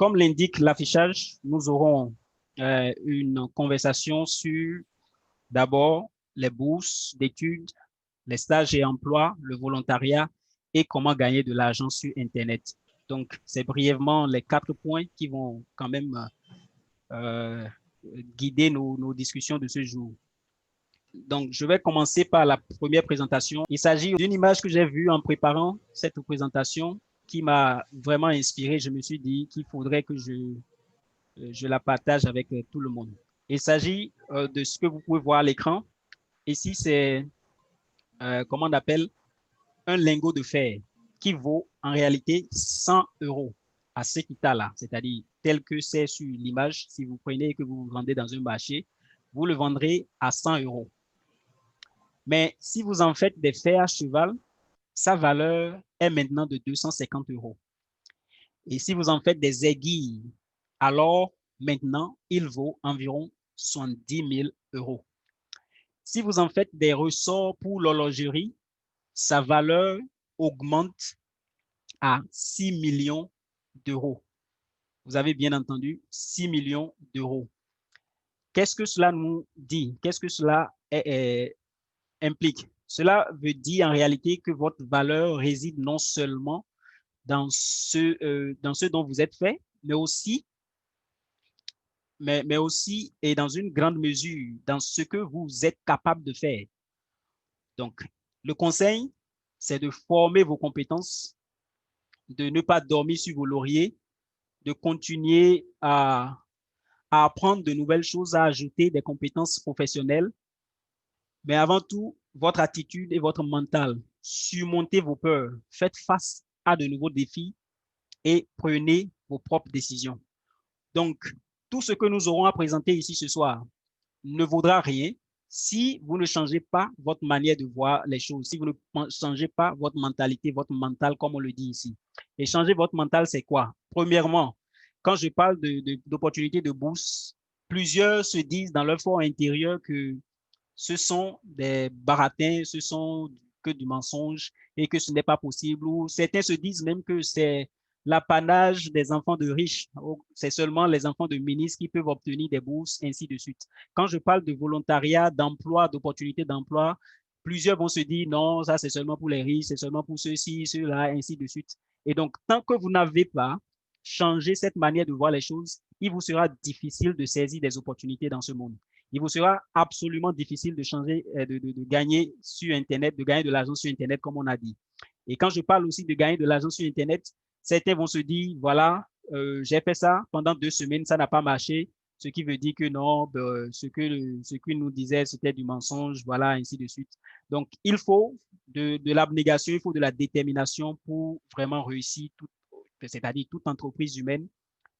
Comme l'indique l'affichage, nous aurons une conversation sur d'abord les bourses d'études, les stages et emplois, le volontariat et comment gagner de l'argent sur Internet. Donc, c'est brièvement les 4 points qui vont quand même euh, guider nos discussions de ce jour. Donc, je vais commencer par la première présentation. Il s'agit d'une image que j'ai vue en préparant cette présentation qui m'a vraiment inspiré. Je me suis dit qu'il faudrait que je la partage avec tout le monde. Il s'agit de ce que vous pouvez voir à l'écran. Ici, c'est, comment on appelle, un lingot de fer qui vaut en réalité 100 euros à ce état-là, c'est-à-dire tel que c'est sur l'image. Si vous prenez et que vous vous vendez dans un marché, vous le vendrez à 100 euros. Mais si vous en faites des fers à cheval, sa valeur est maintenant de 250 euros. Et si vous en faites des aiguilles, alors maintenant, il vaut environ 70 000 euros. Si vous en faites des ressorts pour l'horlogerie, sa valeur augmente à 6 millions d'euros. Vous avez bien entendu, 6 millions d'euros. Qu'est-ce que cela nous dit? Qu'est-ce que cela implique? Cela veut dire en réalité que votre valeur réside non seulement dans ce dont vous êtes fait, mais aussi et dans une grande mesure dans ce que vous êtes capable de faire. Donc, le conseil, c'est de former vos compétences, de ne pas dormir sur vos lauriers, de continuer à apprendre de nouvelles choses, à ajouter des compétences professionnelles, mais avant tout, votre attitude et votre mental. Surmontez vos peurs, faites face à de nouveaux défis et prenez vos propres décisions. Donc, tout ce que nous aurons à présenter ici ce soir ne vaudra rien si vous ne changez pas votre manière de voir les choses, si vous ne changez pas votre mentalité, votre mental, comme on le dit ici. Et changer votre mental, c'est quoi? Premièrement, quand je parle d'opportunités de bourse, plusieurs se disent dans leur fort intérieur que ce sont des baratins, ce sont que du mensonge et que ce n'est pas possible. Ou certains se disent même que c'est l'apanage des enfants de riches. C'est seulement les enfants de ministres qui peuvent obtenir des bourses, ainsi de suite. Quand je parle de volontariat, d'emploi, d'opportunités d'emploi, plusieurs vont se dire non, ça c'est seulement pour les riches, c'est seulement pour ceux-ci, ceux-là, ainsi de suite. Et donc, tant que vous n'avez pas changé cette manière de voir les choses, il vous sera difficile de saisir des opportunités dans ce monde. Il vous sera absolument difficile de changer, de gagner sur Internet, de gagner de l'argent sur Internet, comme on a dit. Et quand je parle aussi de gagner de l'argent sur Internet, certains vont se dire, voilà, j'ai fait ça pendant 2 semaines, ça n'a pas marché, ce qui veut dire que non, ce que nous disait, c'était du mensonge, voilà, ainsi de suite. Donc, il faut de l'abnégation, il faut de la détermination pour vraiment réussir, c'est-à-dire toute entreprise humaine.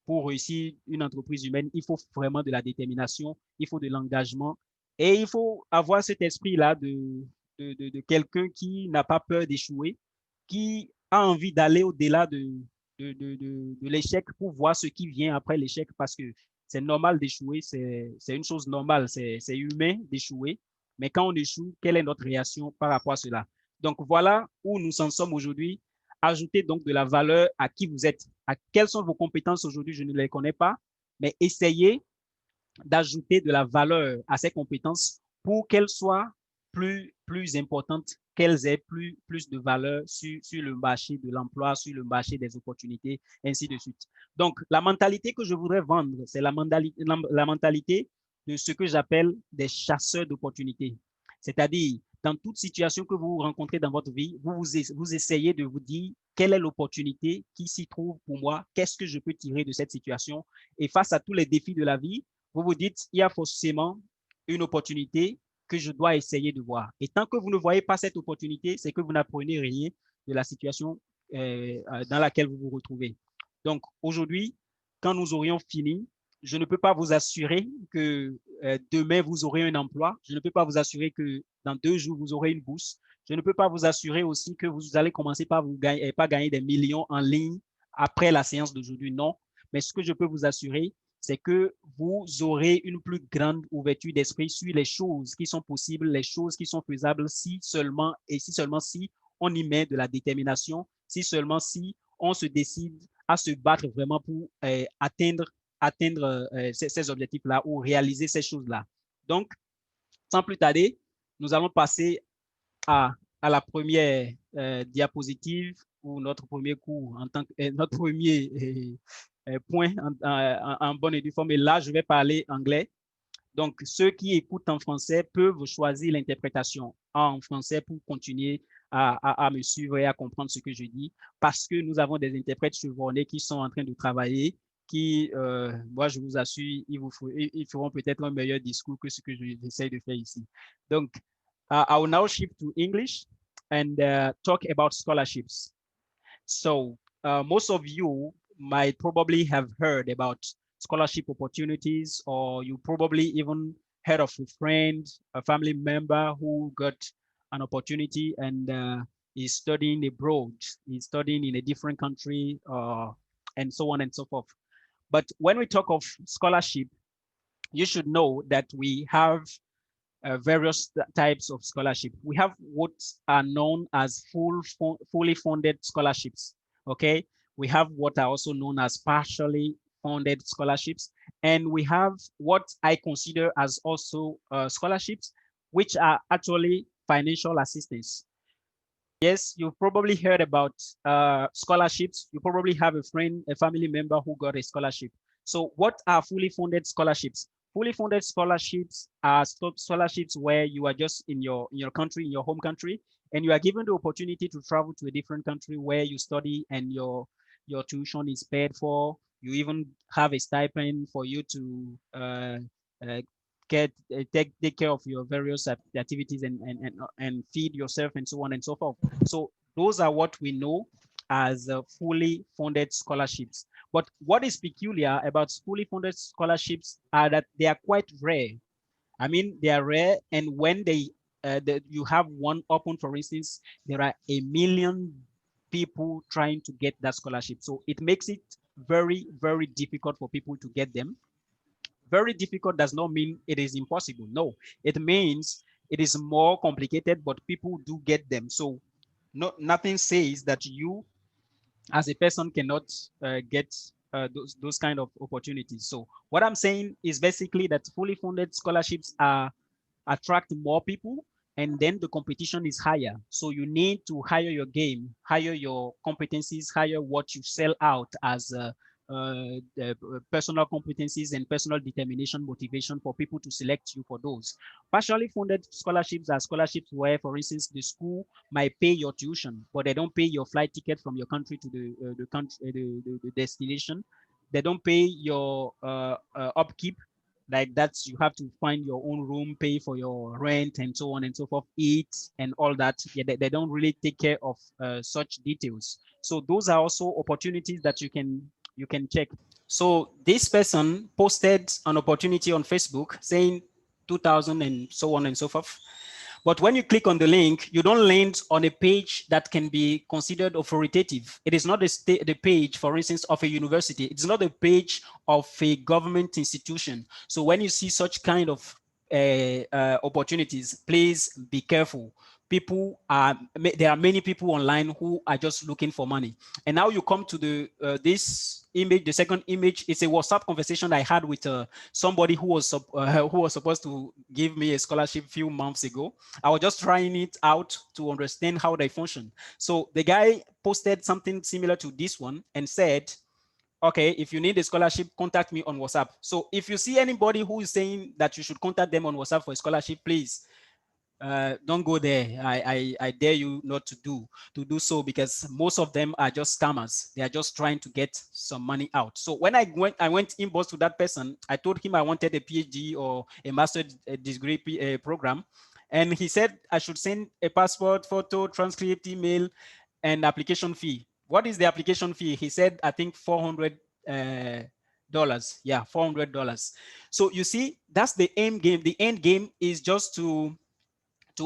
Pour réussir une entreprise humaine, il faut vraiment de la détermination, il faut de l'engagement et il faut avoir cet esprit-là de quelqu'un qui n'a pas peur d'échouer, qui a envie d'aller au-delà de l'échec pour voir ce qui vient après l'échec parce que c'est normal d'échouer, c'est une chose normale, c'est humain d'échouer. Mais quand on échoue, quelle est notre réaction par rapport à cela? Donc voilà où nous en sommes aujourd'hui. Ajoutez donc de la valeur à qui vous êtes. À quelles sont vos compétences aujourd'hui? Je ne les connais pas, mais essayez d'ajouter de la valeur à ces compétences pour qu'elles soient plus importantes, qu'elles aient plus de valeur sur le marché de l'emploi, sur le marché des opportunités, ainsi de suite. Donc, la mentalité que je voudrais vendre, c'est la mentalité de ce que j'appelle des chasseurs d'opportunités. C'est-à-dire, dans toute situation que vous rencontrez dans votre vie, vous essayez de vous dire quelle est l'opportunité qui s'y trouve pour moi, qu'est-ce que je peux tirer de cette situation. Et face à tous les défis de la vie, vous vous dites, il y a forcément une opportunité que je dois essayer de voir. Et tant que vous ne voyez pas cette opportunité, c'est que vous n'apprenez rien de la situation dans laquelle vous vous retrouvez. Donc, aujourd'hui, quand nous aurions fini, je ne peux pas vous assurer que demain, vous aurez un emploi. Je ne peux pas vous assurer que dans 2 jours, vous aurez une bourse. Je ne peux pas vous assurer aussi que vous allez commencer par gagner des millions en ligne après la séance d'aujourd'hui. Non. Mais ce que je peux vous assurer, c'est que vous aurez une plus grande ouverture d'esprit sur les choses qui sont possibles, les choses qui sont faisables si seulement si on y met de la détermination, si seulement si on se décide à se battre vraiment pour atteindre ces objectifs-là ou réaliser ces choses-là. Donc, sans plus tarder, nous allons passer à la première diapositive ou notre premier cours en tant que notre premier point en bonne et due forme. Et là, je vais parler anglais. Donc, ceux qui écoutent en français peuvent choisir l'interprétation en français pour continuer à me suivre et à comprendre ce que je dis, parce que nous avons des interprètes chevronnés qui sont en train de travailler, qui, moi, je vous assure, ils feront peut-être un meilleur discours que ce que j'essaie de faire ici. Donc, I will now shift to English and talk about scholarships. So most of you might probably have heard about scholarship opportunities, or you probably even heard of a friend, a family member who got an opportunity and is studying abroad, is studying in a different country, and so on and so forth. But when we talk of scholarship, you should know that we have various types of scholarship. We have what are known as fully funded scholarships. Okay, we have what are also known as partially funded scholarships, and we have what I consider as also scholarships, which are actually financial assistance. Yes, you've probably heard about scholarships. You probably have a friend, a family member who got a scholarship. So what are fully funded scholarships? Fully funded scholarships are scholarships where you are just in your country, in your home country, and you are given the opportunity to travel to a different country where you study and your tuition is paid for. You even have a stipend for you to uh, take care of your various activities and feed yourself and so on and so forth. So those are what we know as fully funded scholarships. But what is peculiar about fully funded scholarships are that they are quite rare. I mean, they are rare, and when you have one open, for instance, there are 1 million people trying to get that scholarship. So it makes it very, very difficult for people to get them. Very difficult does not mean it is impossible. No, it means it is more complicated, but people do get them. So nothing says that you as a person cannot get those kind of opportunities. So what I'm saying is basically that fully funded scholarships attract more people, and then the competition is higher. So you need to hire your game, hire your competencies, hire what you sell out as personal competencies and personal determination, motivation for people to select you for those. Partially funded scholarships are scholarships where, for instance, the school might pay your tuition, but they don't pay your flight ticket from your country to the country, the destination. They don't pay your upkeep, like that's you have to find your own room, pay for your rent and so on and so forth, eat and all that. Yeah, they don't really take care of such details. So those are also opportunities that you can check. So this person posted an opportunity on Facebook saying 2000 and so on and so forth. But when you click on the link, you don't land on a page that can be considered authoritative. It is not the page, for instance, of a university. It's not a page of a government institution. So when you see such kind of opportunities, please be careful. There are many people online who are just looking for money. And now you come to this image. The second image is a WhatsApp conversation I had with somebody who was supposed to give me a scholarship a few months ago. I was just trying it out to understand how they function. So the guy posted something similar to this one and said, okay, if you need a scholarship, contact me on WhatsApp. So if you see anybody who is saying that you should contact them on WhatsApp for a scholarship, please don't go there. I dare you not to do so, because most of them are just scammers. They are just trying to get some money out. So when I went inbox to that person, I told him I wanted a PhD or a master's degree program. And he said I should send a passport, photo, transcript, email, and application fee. What is the application fee? He said, I think $400. Yeah, $400. So you see, that's the end game. The end game is just to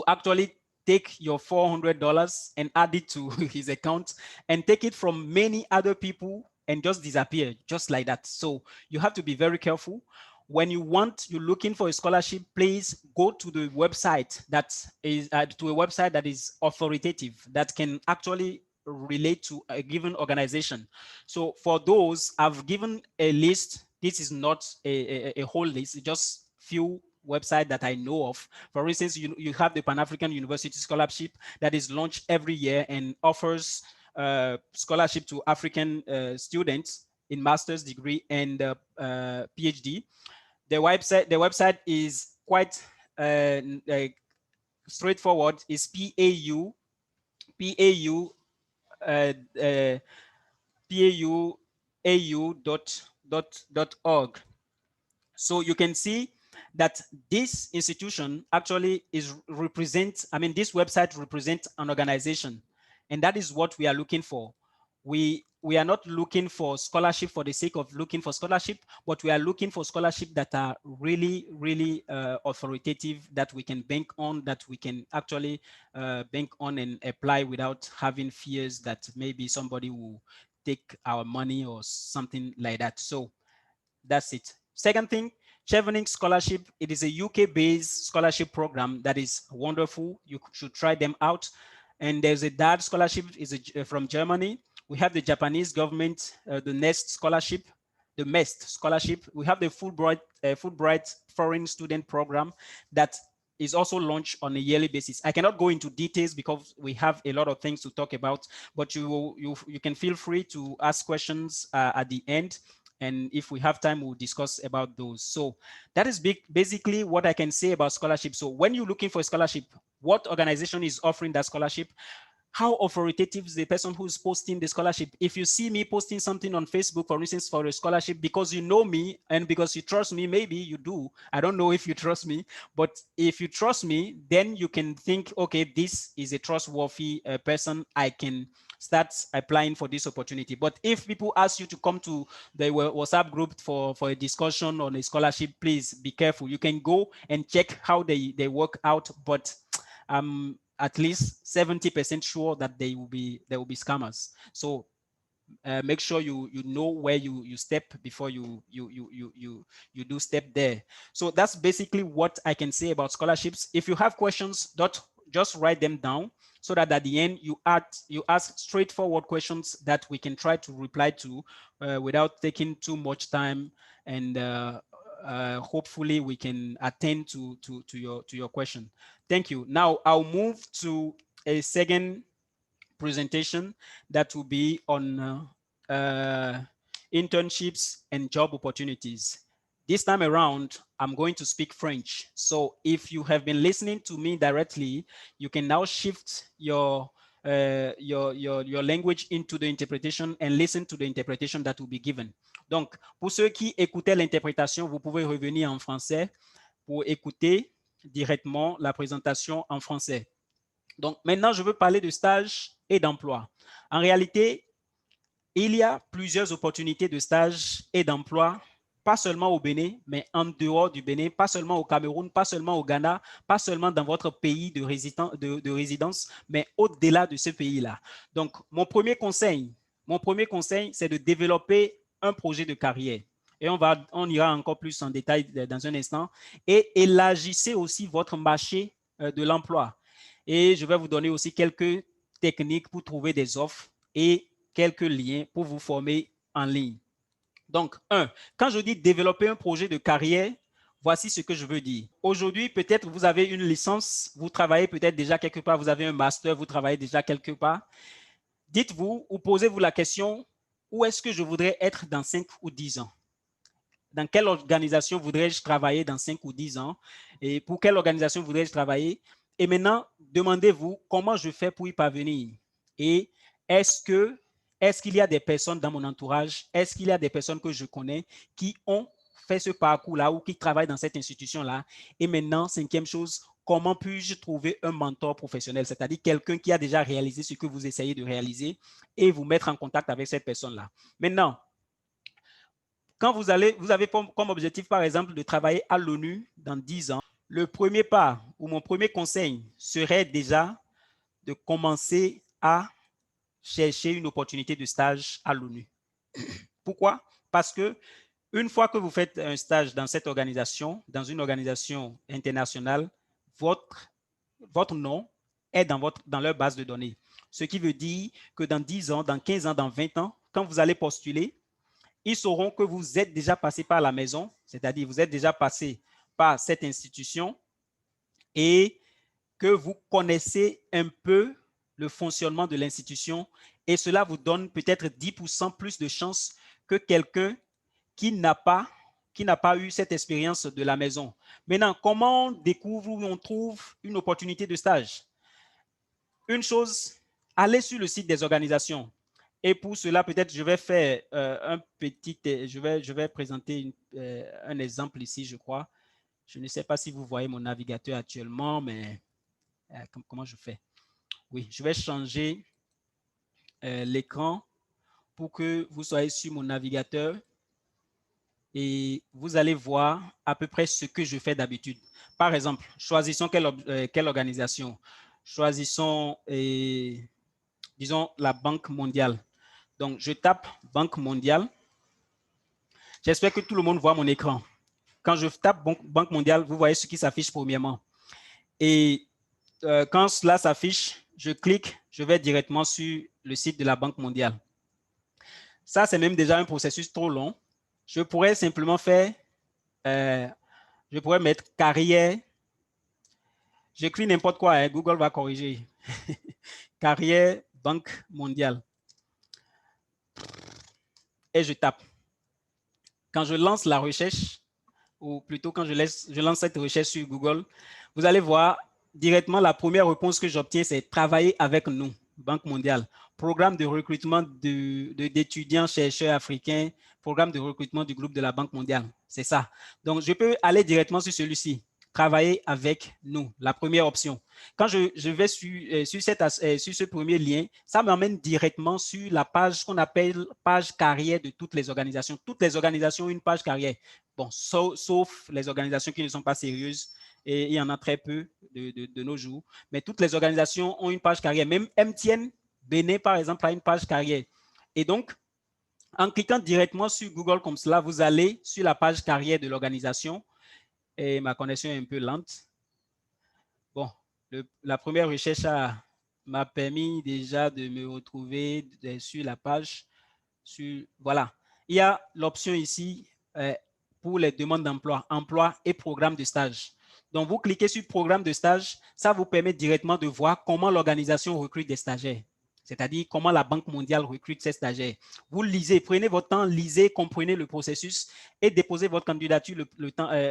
actually take your $400 and add it to his account and take it from many other people and just disappear just like that. So you have to be very careful. When you're looking for a scholarship, please go to the website that is authoritative, that can actually relate to a given organization. So for those, I've given a list. This is not a whole list, just few websites that I know of. For instance, you have the Pan-African University Scholarship that is launched every year and offers scholarship to African students in master's degree and PhD. The website is quite straightforward. Is pau uh, uh, pauau.org. So you can see that this institution actually this website represents an organization, and that is what we are looking for. We are not looking for scholarship for the sake of looking for scholarship, but we are looking for scholarship that are really, really authoritative, that we can bank on, that we can actually bank on and apply without having fears that maybe somebody will take our money or something like that. So that's it. Second thing, Chevening Scholarship. It is a UK-based scholarship program that is wonderful. You should try them out. And there's a DAD scholarship from Germany. We have the Japanese government, the NEST scholarship, the MEST scholarship. We have the Fulbright Foreign Student Program that is also launched on a yearly basis. I cannot go into details because we have a lot of things to talk about, but you can feel free to ask questions at the end. And if we have time, we'll discuss about those. So that is basically what I can say about scholarship. So when you're looking for a scholarship, what organization is offering that scholarship? How authoritative is the person who's posting the scholarship? If you see me posting something on Facebook, for instance, for a scholarship, because you know me and because you trust me, maybe you do. I don't know if you trust me, but if you trust me, then you can think, okay, this is a trustworthy person. I can start applying for this opportunity. But if people ask you to come to the WhatsApp group for a discussion on a scholarship, please be careful. You can go and check how they work out, but at least 70% sure that there will be scammers. So make sure you know where you step before you do step there. So that's basically what I can say about scholarships. If you have questions, just write them down so that at the end you ask straightforward questions that we can try to reply to without taking too much time, and hopefully we can attend to your question. Thank you. Now I'll move to a second presentation that will be on internships and job opportunities. This time around, I'm going to speak French. So if you have been listening to me directly, you can now shift your language into the interpretation and listen to the interpretation that will be given. Donc, pour ceux qui écoutaient l'interprétation, vous pouvez revenir en français pour écouter directement la présentation en français. Donc, maintenant, je veux parler de stage et d'emploi. En réalité, il y a plusieurs opportunités de stage et d'emploi, pas seulement au Bénin, mais en dehors du Bénin, pas seulement au Cameroun, pas seulement au Ghana, pas seulement dans votre pays de résidence, mais au-delà de ce pays-là. Donc, mon premier conseil, c'est de développer un projet de carrière. Et on ira encore plus en détail dans un instant. Et élargissez aussi votre marché de l'emploi. Et je vais vous donner aussi quelques techniques pour trouver des offres et quelques liens pour vous former en ligne. Donc, quand je dis développer un projet de carrière, voici ce que je veux dire. Aujourd'hui, peut-être vous avez une licence, vous travaillez peut-être déjà quelque part, vous avez un master, vous travaillez déjà quelque part. Dites-vous ou posez-vous la question, où est-ce que je voudrais être dans 5 ou 10 ans? Dans quelle organisation voudrais-je travailler dans 5 ou 10 ans? Et pour quelle organisation voudrais-je travailler? Et maintenant, demandez-vous comment je fais pour y parvenir. Et est-ce qu'il y a des personnes dans mon entourage, est-ce qu'il y a des personnes que je connais qui ont fait ce parcours-là ou qui travaillent dans cette institution-là? Et maintenant, cinquième chose, comment puis-je trouver un mentor professionnel, c'est-à-dire quelqu'un qui a déjà réalisé ce que vous essayez de réaliser et vous mettre en contact avec cette personne-là. Maintenant, quand vous avez comme objectif, par exemple, de travailler à l'ONU dans 10 ans, le premier pas ou mon premier conseil serait déjà de commencer à chercher une opportunité de stage à l'ONU. Pourquoi? Parce que une fois que vous faites un stage dans cette organisation, dans une organisation internationale, votre nom est dans leur base de données. Ce qui veut dire que dans 10 ans, dans 15 ans, dans 20 ans, quand vous allez postuler, ils sauront que vous êtes déjà passé par la maison, c'est-à-dire vous êtes déjà passé par cette institution et que vous connaissez un peu le fonctionnement de l'institution et cela vous donne peut-être 10% plus de chances que quelqu'un qui n'a pas eu cette expérience de la maison. Maintenant, comment on découvre ou on trouve une opportunité de stage? Une chose, allez sur le site des organisations. Et pour cela, peut-être je vais faire je vais présenter un exemple ici, je crois. Je ne sais pas si vous voyez mon navigateur actuellement, mais comment je fais? Oui, je vais changer l'écran pour que vous soyez sur mon navigateur et vous allez voir à peu près ce que je fais d'habitude. Par exemple, choisissons quelle organisation. Choisissons, disons, la Banque mondiale. Donc, je tape Banque mondiale. J'espère que tout le monde voit mon écran. Quand je tape Banque mondiale, vous voyez ce qui s'affiche premièrement. Et quand cela s'affiche, je clique, je vais directement sur le site de la Banque mondiale. Ça, c'est même déjà un processus trop long. Je pourrais simplement faire, je pourrais mettre carrière. J'écris n'importe quoi, hein, Google va corriger. Carrière Banque mondiale. Et je tape. Quand je lance la recherche, ou plutôt quand je lance cette recherche sur Google, vous allez voir directement la première réponse que j'obtiens, c'est travailler avec nous, Banque mondiale. Programme de recrutement d'étudiants chercheurs africains, programme de recrutement du groupe de la Banque mondiale. C'est ça. Donc, je peux aller directement sur celui-ci. Travailler avec nous, la première option. Quand je vais sur ce premier lien, ça m'amène directement sur la page qu'on appelle page carrière de toutes les organisations. Toutes les organisations ont une page carrière. Bon, sauf les organisations qui ne sont pas sérieuses, et il y en a très peu de nos jours. Mais toutes les organisations ont une page carrière. Même MTN, Bénin, par exemple, a une page carrière. Et donc, en cliquant directement sur Google comme cela, vous allez sur la page carrière de l'organisation. Et ma connexion est un peu lente. Bon, la première recherche m'a permis déjà de me retrouver sur la page. Voilà. Il y a l'option ici pour les demandes d'emploi, emploi et programme de stage. Donc, vous cliquez sur programme de stage, ça vous permet directement de voir comment l'organisation recrute des stagiaires, c'est-à-dire comment la Banque mondiale recrute ses stagiaires. Vous lisez, prenez votre temps, lisez, comprenez le processus et déposez votre candidature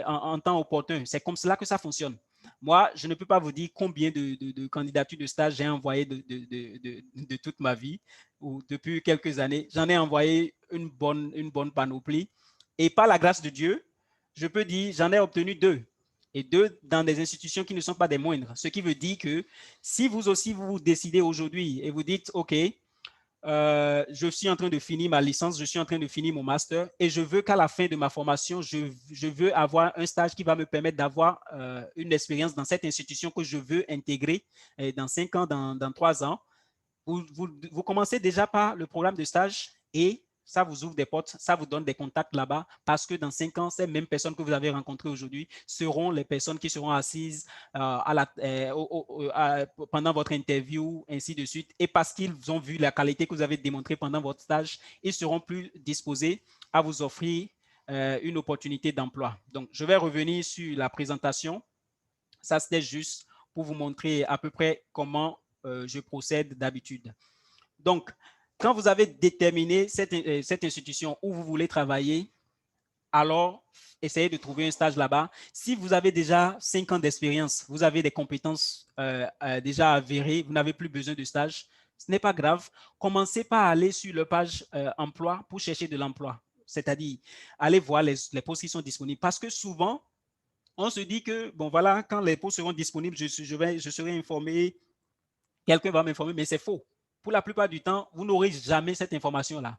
en temps opportun. C'est comme cela que ça fonctionne. Moi, je ne peux pas vous dire combien de candidatures de stage j'ai envoyées de toute ma vie ou depuis quelques années. J'en ai envoyé une bonne panoplie. Et par la grâce de Dieu, je peux dire j'en ai obtenu 2. Et 2 dans des institutions qui ne sont pas des moindres. Ce qui veut dire que si vous aussi vous décidez aujourd'hui et vous dites, OK, je suis en train de finir ma licence, je suis en train de finir mon master et je veux qu'à la fin de ma formation, je veux avoir un stage qui va me permettre d'avoir une expérience dans cette institution que je veux intégrer dans 5 ans, dans 3 ans. Vous commencez déjà par le programme de stage et ça vous ouvre des portes, ça vous donne des contacts là-bas parce que dans 5 ans, ces mêmes personnes que vous avez rencontrées aujourd'hui seront les personnes qui seront assises pendant votre interview, ainsi de suite. Et parce qu'ils ont vu la qualité que vous avez démontrée pendant votre stage, ils seront plus disposés à vous offrir une opportunité d'emploi. Donc, je vais revenir sur la présentation. Ça, c'était juste pour vous montrer à peu près comment je procède d'habitude. Donc, quand vous avez déterminé cette institution où vous voulez travailler, alors essayez de trouver un stage là-bas. Si vous avez déjà 5 ans d'expérience, vous avez des compétences déjà avérées, vous n'avez plus besoin de stage, ce n'est pas grave. Commencez par aller sur la page emploi pour chercher de l'emploi. C'est-à-dire, allez voir les postes qui sont disponibles. Parce que souvent, on se dit que, bon voilà, quand les postes seront disponibles, je serai informé, quelqu'un va m'informer, mais c'est faux. Pour la plupart du temps, vous n'aurez jamais cette information-là.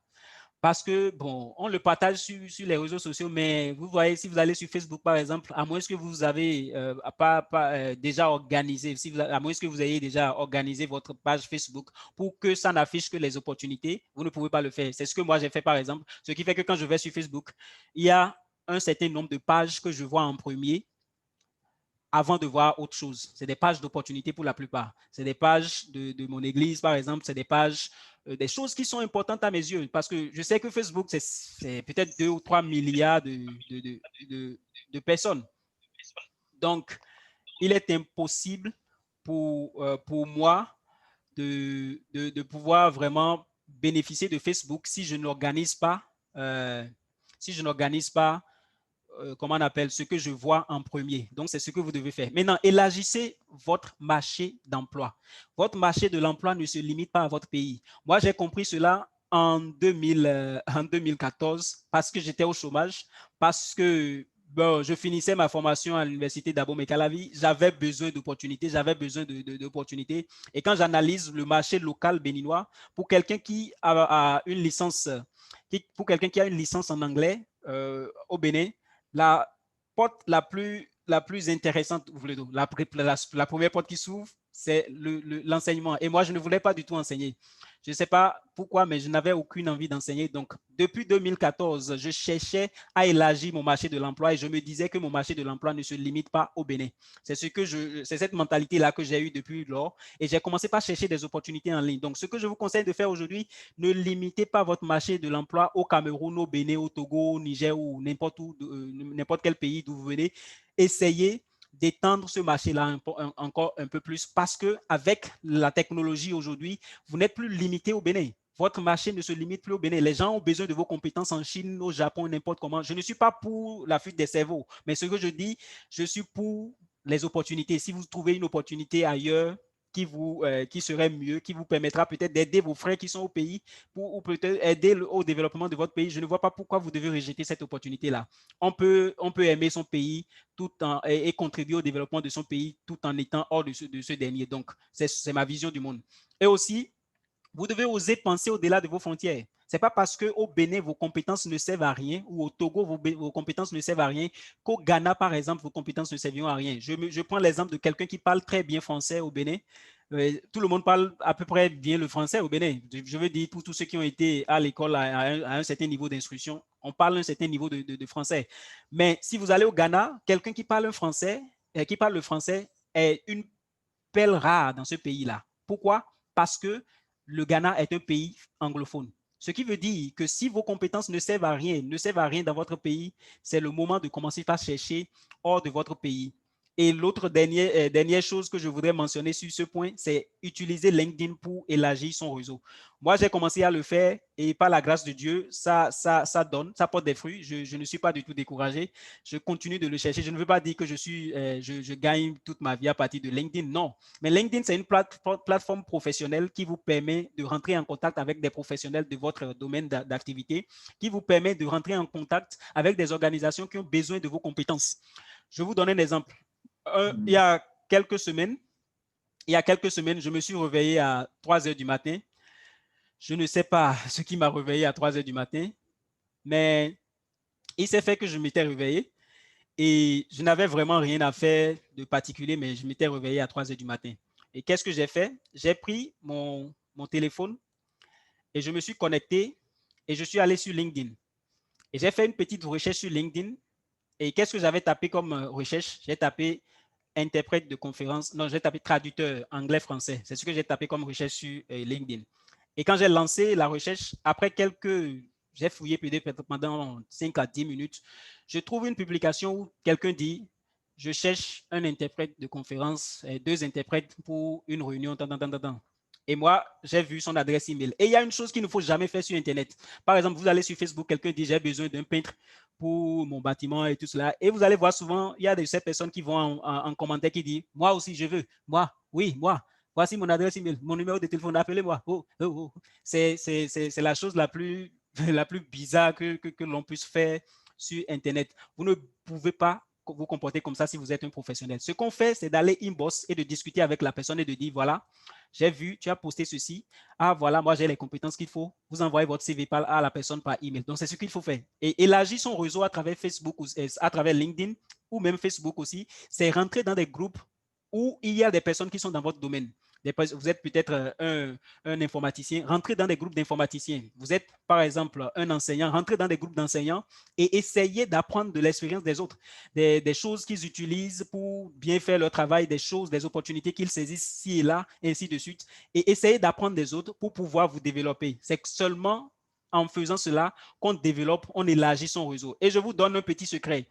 Parce que, bon, on le partage sur les réseaux sociaux, mais vous voyez, si vous allez sur Facebook, par exemple, à moins que vous avez déjà organisé, à moins que vous ayez déjà organisé votre page Facebook pour que ça n'affiche que les opportunités, vous ne pouvez pas le faire. C'est ce que moi j'ai fait, par exemple. Ce qui fait que quand je vais sur Facebook, il y a un certain nombre de pages que je vois en premier avant de voir autre chose. C'est des pages d'opportunité pour la plupart. C'est des pages de mon église, par exemple. C'est des pages, des choses qui sont importantes à mes yeux. Parce que je sais que Facebook, c'est peut-être 2 ou 3 milliards de personnes. Donc, il est impossible pour moi de pouvoir vraiment bénéficier de Facebook si je n'organise pas, comment on appelle, ce que je vois en premier. Donc, c'est ce que vous devez faire. Maintenant, élargissez votre marché d'emploi. Votre marché de l'emploi ne se limite pas à votre pays. Moi, j'ai compris cela en 2014 parce que j'étais au chômage, parce que bon, je finissais ma formation à l'université d'Abomey-Calavi, j'avais besoin d'opportunités, d'opportunités. Et quand j'analyse le marché local béninois, pour quelqu'un qui a une licence, pour quelqu'un qui a une licence en anglais au Bénin, la porte la plus intéressante, la première porte qui s'ouvre, c'est l'enseignement. Et moi, je ne voulais pas du tout enseigner. Je ne sais pas pourquoi, mais je n'avais aucune envie d'enseigner. Donc, depuis 2014, je cherchais à élargir mon marché de l'emploi et je me disais que mon marché de l'emploi ne se limite pas au Bénin. C'est cette mentalité-là que j'ai eue depuis lors et j'ai commencé par chercher des opportunités en ligne. Donc, ce que je vous conseille de faire aujourd'hui, ne limitez pas votre marché de l'emploi au Cameroun, au Bénin, au Togo, au Niger ou n'importe quel pays d'où vous venez. Essayez d'étendre ce marché-là encore un peu plus parce qu'avec la technologie aujourd'hui, vous n'êtes plus limité au Bénin. Votre marché ne se limite plus au Bénin. Les gens ont besoin de vos compétences en Chine, au Japon, n'importe comment. Je ne suis pas pour la fuite des cerveaux, mais ce que je dis, je suis pour les opportunités. Si vous trouvez une opportunité ailleurs qui serait mieux, qui vous permettra peut-être d'aider vos frères qui sont au pays ou peut-être aider au développement de votre pays, je ne vois pas pourquoi vous devez rejeter cette opportunité-là. On peut aimer son pays et contribuer au développement de son pays tout en étant hors de ce dernier. Donc, c'est ma vision du monde. Et aussi, vous devez oser penser au-delà de vos frontières. Ce n'est pas parce qu'au Bénin, vos compétences ne servent à rien, ou au Togo, vos compétences ne servent à rien, qu'au Ghana, par exemple, vos compétences ne serviront à rien. Je prends l'exemple de quelqu'un qui parle très bien français au Bénin. Tout le monde parle à peu près bien le français au Bénin. Je veux dire, pour tous ceux qui ont été à l'école à un certain niveau d'instruction, on parle un certain niveau de français. Mais si vous allez au Ghana, quelqu'un qui parle le français est une pelle rare dans ce pays-là. Pourquoi? Parce que le Ghana est un pays anglophone. Ce qui veut dire que si vos compétences ne servent à rien, dans votre pays, c'est le moment de commencer par chercher hors de votre pays. Et l'autre dernière chose que je voudrais mentionner sur ce point, c'est utiliser LinkedIn pour élargir son réseau. Moi, j'ai commencé à le faire et par la grâce de Dieu, ça porte des fruits. Je ne suis pas du tout découragé. Je continue de le chercher. Je ne veux pas dire que je gagne toute ma vie à partir de LinkedIn. Non. Mais LinkedIn, c'est une plateforme professionnelle qui vous permet de rentrer en contact avec des professionnels de votre domaine d'activité, qui vous permet de rentrer en contact avec des organisations qui ont besoin de vos compétences. Je vous donne un exemple. Il y a quelques semaines, je me suis réveillé à 3 heures du matin. Je ne sais pas ce qui m'a réveillé à 3 heures du matin, mais il s'est fait que je m'étais réveillé et je n'avais vraiment rien à faire de particulier, mais je m'étais réveillé à 3 heures du matin. Et qu'est-ce que j'ai fait? J'ai pris mon téléphone et je me suis connecté et je suis allé sur LinkedIn. Et j'ai fait une petite recherche sur LinkedIn. Et qu'est-ce que j'avais tapé comme recherche? J'ai tapé interprète de conférence. Non, j'ai tapé traducteur anglais-français. C'est ce que j'ai tapé comme recherche sur LinkedIn. Et quand j'ai lancé la recherche, après j'ai fouillé peut-être pendant 5 à 10 minutes, je trouve une publication où quelqu'un dit, je cherche un interprète de conférence, 2 interprètes pour une réunion. Et moi, j'ai vu son adresse email. Et il y a une chose qu'il ne faut jamais faire sur Internet. Par exemple, vous allez sur Facebook, quelqu'un dit, j'ai besoin d'un peintre pour mon bâtiment et tout cela. Et vous allez voir souvent, il y a de ces personnes qui vont en commentaire qui disent, moi aussi, je veux. Moi, oui, moi. Voici mon adresse email, mon numéro de téléphone, appelez-moi. Oh, oh, oh. C'est la chose la plus bizarre que l'on puisse faire sur Internet. Vous ne pouvez pas vous comporter comme ça si vous êtes un professionnel. Ce qu'on fait, c'est d'aller inbox et de discuter avec la personne et de dire, voilà, j'ai vu, tu as posté ceci. Ah, voilà, moi, j'ai les compétences qu'il faut. Vous envoyez votre CV à la personne par email. Donc, c'est ce qu'il faut faire. Et élargir son réseau à travers Facebook, à travers LinkedIn ou même Facebook aussi, c'est rentrer dans des groupes où il y a des personnes qui sont dans votre domaine. vous êtes peut-être un informaticien, rentrez dans des groupes d'informaticiens. Vous êtes, par exemple, un enseignant, rentrez dans des groupes d'enseignants et essayez d'apprendre de l'expérience des autres, des choses qu'ils utilisent pour bien faire leur travail, des choses, des opportunités qu'ils saisissent ci et là, et ainsi de suite. Et essayez d'apprendre des autres pour pouvoir vous développer. C'est seulement en faisant cela qu'on développe, on élargit son réseau. Et je vous donne un petit secret.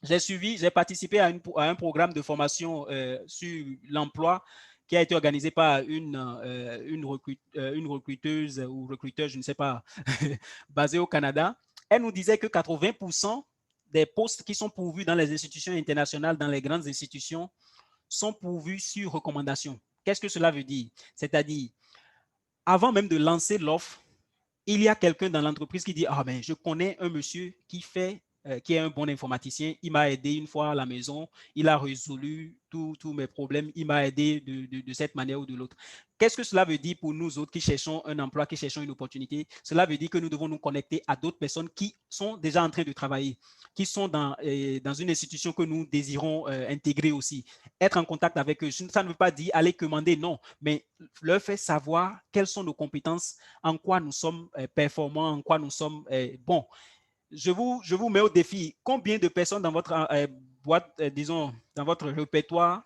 J'ai participé à un programme de formation sur l'emploi qui a été organisé par une recruteuse ou recruteur, je ne sais pas, basée au Canada. Elle nous disait que 80% des postes qui sont pourvus dans les institutions internationales, dans les grandes institutions, sont pourvus sur recommandation. Qu'est-ce que cela veut dire? C'est-à-dire, avant même de lancer l'offre, il y a quelqu'un dans l'entreprise qui dit, ah ben, je connais un monsieur qui est un bon informaticien, il m'a aidé une fois à la maison, il a résolu tous mes problèmes, il m'a aidé de cette manière ou de l'autre. Qu'est-ce que cela veut dire pour nous autres qui cherchons un emploi, qui cherchons une opportunité? Cela veut dire que nous devons nous connecter à d'autres personnes qui sont déjà en train de travailler, qui sont dans une institution que nous désirons intégrer aussi. Être en contact avec eux, ça ne veut pas dire aller commander, non, mais leur faire savoir quelles sont nos compétences, en quoi nous sommes performants, en quoi nous sommes bons. Je vous mets au défi. Combien de personnes dans votre boîte, disons, dans votre répertoire,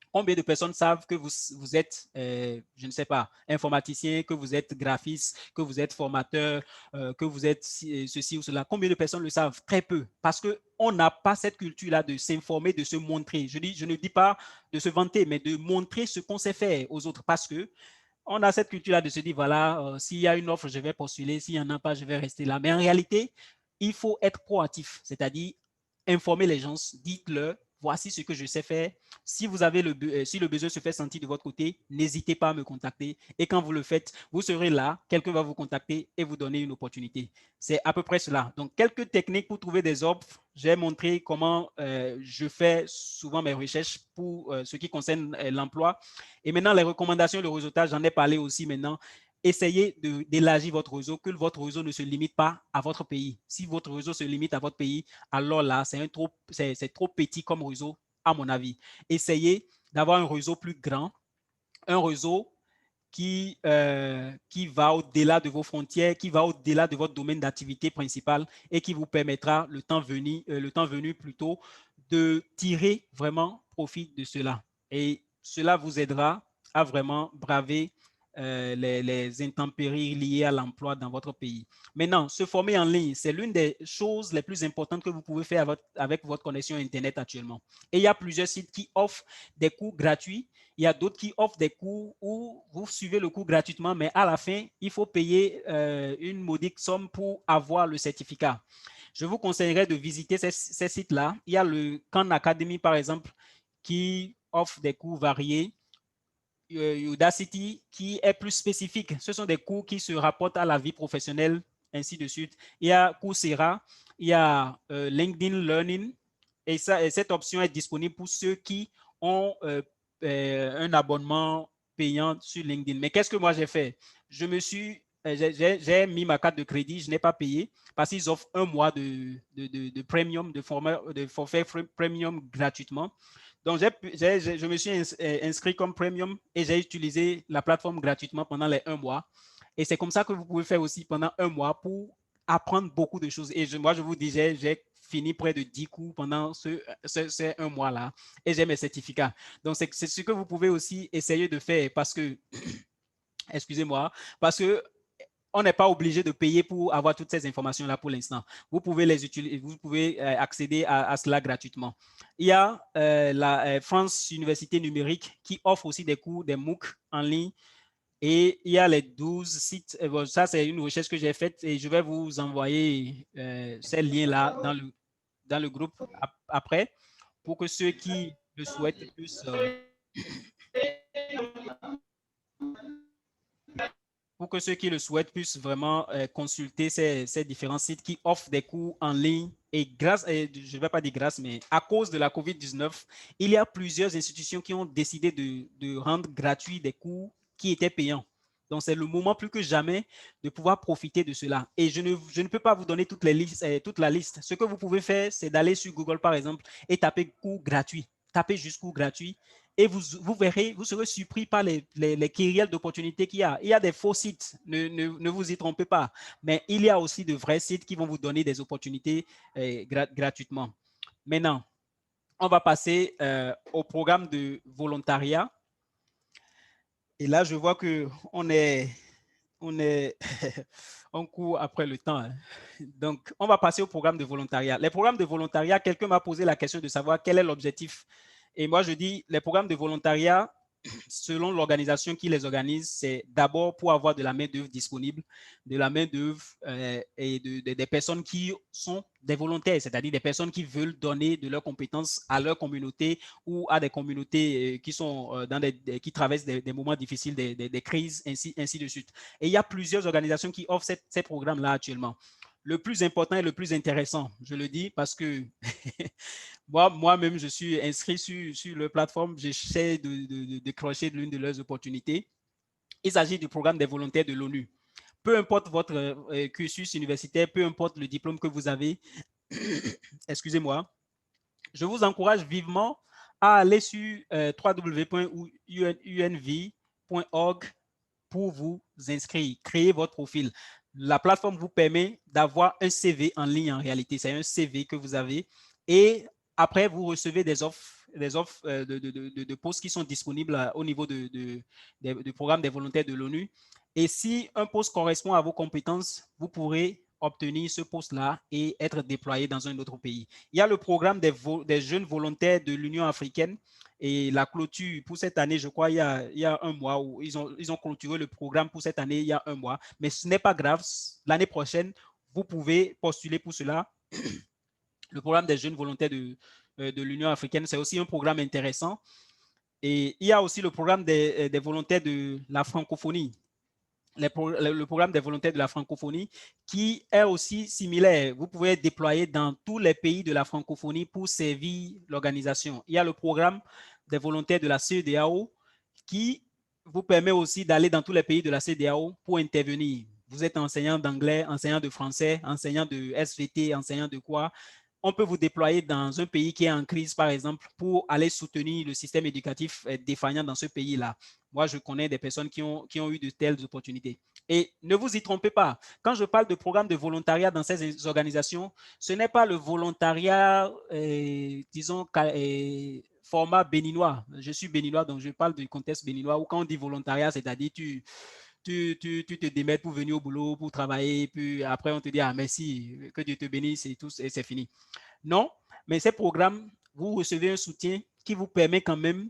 combien de personnes savent que vous êtes, je ne sais pas, informaticien, que vous êtes graphiste, que vous êtes formateur, que vous êtes ceci ou cela? Combien de personnes le savent? Très peu. Parce qu'on n'a pas cette culture-là de s'informer, de se montrer. Je ne dis pas de se vanter, mais de montrer ce qu'on sait faire aux autres. Parce que on a cette culture-là de se dire, voilà, s'il y a une offre, je vais postuler, s'il n'y en a pas, je vais rester là. Mais en réalité, il faut être proactif, c'est-à-dire informer les gens, dites-leur, voici ce que je sais faire. Si si le besoin se fait sentir de votre côté, n'hésitez pas à me contacter. Et quand vous le faites, vous serez là, quelqu'un va vous contacter et vous donner une opportunité. C'est à peu près cela. Donc, quelques techniques pour trouver des offres. J'ai montré comment je fais souvent mes recherches pour ce qui concerne l'emploi. Et maintenant, les recommandations, le réseautage, j'en ai parlé aussi maintenant. Essayez d'élargir votre réseau, que votre réseau ne se limite pas à votre pays. Si votre réseau se limite à votre pays, alors là, c'est trop petit comme réseau, à mon avis. Essayez d'avoir un réseau plus grand, un réseau qui va au-delà de vos frontières, qui va au-delà de votre domaine d'activité principal et qui vous permettra, le temps venu plutôt, de tirer vraiment profit de cela. Et cela vous aidera à vraiment braver les intempéries liées à l'emploi dans votre pays. Maintenant, se former en ligne, c'est l'une des choses les plus importantes que vous pouvez faire avec votre connexion Internet actuellement. Et il y a plusieurs sites qui offrent des cours gratuits. Il y a d'autres qui offrent des cours où vous suivez le cours gratuitement, mais à la fin, il faut payer une modique somme pour avoir le certificat. Je vous conseillerais de visiter ces sites-là. Il y a le Khan Academy, par exemple, qui offre des cours variés. Udacity, qui est plus spécifique. Ce sont des cours qui se rapportent à la vie professionnelle, ainsi de suite. Il y a Coursera, il y a LinkedIn Learning, et cette option est disponible pour ceux qui ont un abonnement payant sur LinkedIn. Mais qu'est-ce que moi j'ai fait? J'ai mis ma carte de crédit, je n'ai pas payé parce qu'ils offrent un mois de premium, de forfait premium gratuitement. Donc, je me suis inscrit comme premium et j'ai utilisé la plateforme gratuitement pendant les 1 mois. Et c'est comme ça que vous pouvez faire aussi pendant 1 mois pour apprendre beaucoup de choses. Et moi, je vous dis, j'ai fini près de 10 cours pendant ces 1 mois-là et j'ai mes certificats. Donc, c'est ce que vous pouvez aussi essayer de faire parce que, excusez-moi, parce que on n'est pas obligé de payer pour avoir toutes ces informations-là pour l'instant. Vous pouvez les utiliser, vous pouvez accéder à cela gratuitement. Il y a la France Université Numérique qui offre aussi des cours, des MOOC en ligne. Et il y a les 12 sites. Bon, ça, c'est une recherche que j'ai faite et je vais vous envoyer ces liens-là dans le groupe après pour que ceux qui le souhaitent puissent vraiment consulter ces différents sites qui offrent des cours en ligne. Et je ne vais pas dire grâce, mais à cause de la COVID-19, il y a plusieurs institutions qui ont décidé de rendre gratuits des cours qui étaient payants. Donc, c'est le moment plus que jamais de pouvoir profiter de cela. Et je ne peux pas vous donner toute la liste. Ce que vous pouvez faire, c'est d'aller sur Google, par exemple, et taper cours gratuit. Tapez juste cours gratuit et vous verrez, vous serez surpris par les kyrielles d'opportunités qu'il y a. Il y a des faux sites, ne vous y trompez pas, mais il y a aussi de vrais sites qui vont vous donner des opportunités gratuitement. Maintenant, on va passer au programme de volontariat. Et là, je vois qu'on est, on court après le temps. Hein. Donc, on va passer au programme de volontariat. Les programmes de volontariat, quelqu'un m'a posé la question de savoir quel est l'objectif. Et moi, je dis, les programmes de volontariat, selon l'organisation qui les organise, c'est d'abord pour avoir de la main-d'œuvre disponible, de la main-d'œuvre et des personnes qui sont des volontaires, c'est-à-dire des personnes qui veulent donner de leurs compétences à leur communauté ou à des communautés qui sont qui traversent des moments difficiles, des crises, ainsi de suite. Et il y a plusieurs organisations qui offrent ces programmes-là actuellement. Le plus important et le plus intéressant, je le dis parce que moi-même, je suis inscrit sur leur plateforme. J'essaie de décrocher l'une de leurs opportunités. Il s'agit du programme des volontaires de l'ONU. Peu importe votre cursus universitaire, peu importe le diplôme que vous avez, excusez-moi, je vous encourage vivement à aller sur www.unv.org pour vous inscrire, créer votre profil. La plateforme vous permet d'avoir un CV en ligne en réalité. C'est un CV que vous avez et après, vous recevez des offres de postes qui sont disponibles au niveau du programme des volontaires de l'ONU. Et si un poste correspond à vos compétences, vous pourrez obtenir ce poste-là et être déployé dans un autre pays. Il y a le programme des jeunes volontaires de l'Union africaine et la clôture pour cette année, je crois, il y a un mois où ils ont clôturé le programme pour cette année, il y a un mois. Mais ce n'est pas grave. L'année prochaine, vous pouvez postuler pour cela. Le programme des jeunes volontaires de l'Union africaine, c'est aussi un programme intéressant. Et il y a aussi le programme des volontaires de la francophonie. Le programme des volontaires de la francophonie qui est aussi similaire. Vous pouvez être déployé dans tous les pays de la francophonie pour servir l'organisation. Il y a le programme des volontaires de la CEDEAO qui vous permet aussi d'aller dans tous les pays de la CEDEAO pour intervenir. Vous êtes enseignant d'anglais, enseignant de français, enseignant de SVT, enseignant de quoi. On peut vous déployer dans un pays qui est en crise, par exemple, pour aller soutenir le système éducatif défaillant dans ce pays-là. Moi, je connais des personnes qui ont eu de telles opportunités. Et ne vous y trompez pas. Quand je parle de programme de volontariat dans ces organisations, ce n'est pas le volontariat, disons, format béninois. Je suis béninois, donc je parle du contexte béninois où quand on dit volontariat, c'est-à-dire tu te démets pour venir au boulot, pour travailler, puis après on te dit ah merci, que Dieu te bénisse et tout, et c'est fini. Non, mais ces programmes, vous recevez un soutien qui vous permet quand même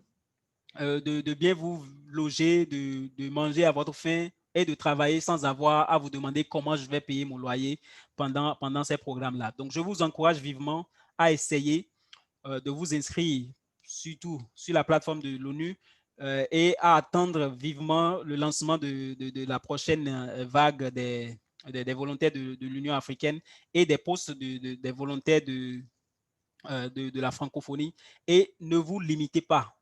de bien vous loger, de manger à votre faim et de travailler sans avoir à vous demander comment je vais payer mon loyer pendant ces programmes-là. Donc, je vous encourage vivement à essayer de vous inscrire surtout sur la plateforme de l'ONU et à attendre vivement le lancement de la prochaine vague des volontaires de l'Union africaine et des postes des volontaires de la francophonie. Et ne vous limitez pas.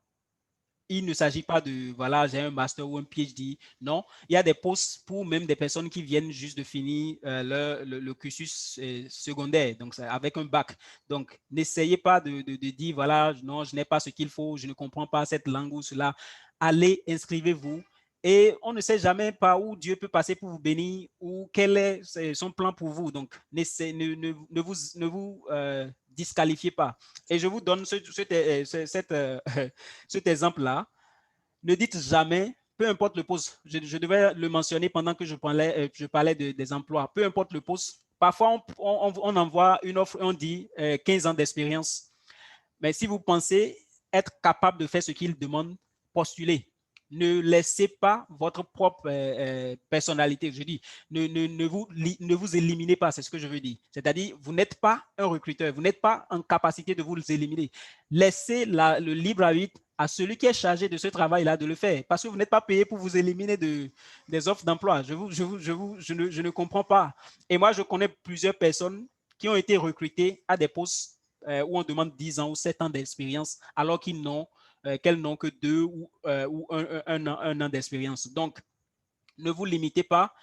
Il ne s'agit pas de, voilà, j'ai un master ou un PhD. Non, il y a des postes pour même des personnes qui viennent juste de finir le cursus secondaire, donc avec un bac. Donc, n'essayez pas de dire, voilà, non, je n'ai pas ce qu'il faut, je ne comprends pas cette langue ou cela. Allez, inscrivez-vous. Et on ne sait jamais par où Dieu peut passer pour vous bénir ou quel est son plan pour vous. Donc, ne vous disqualifiez pas. Et je vous donne cet exemple-là. Ne dites jamais, peu importe le poste, je devais le mentionner pendant que je parlais des emplois, peu importe le poste. Parfois, on envoie une offre et on dit 15 ans d'expérience. Mais si vous pensez être capable de faire ce qu'il demande, postulez. Ne laissez pas votre propre personnalité, je dis, ne vous éliminez pas, c'est ce que je veux dire. C'est-à-dire, vous n'êtes pas un recruteur, vous n'êtes pas en capacité de vous éliminer. Laissez le libre arbitre à celui qui est chargé de ce travail-là de le faire, parce que vous n'êtes pas payé pour vous éliminer des offres d'emploi. Je ne comprends pas. Et moi, je connais plusieurs personnes qui ont été recrutées à des postes où on demande 10 ans ou 7 ans d'expérience, alors qu'elles n'ont que 2 ou un an d'expérience. Donc, ne vous limitez pas.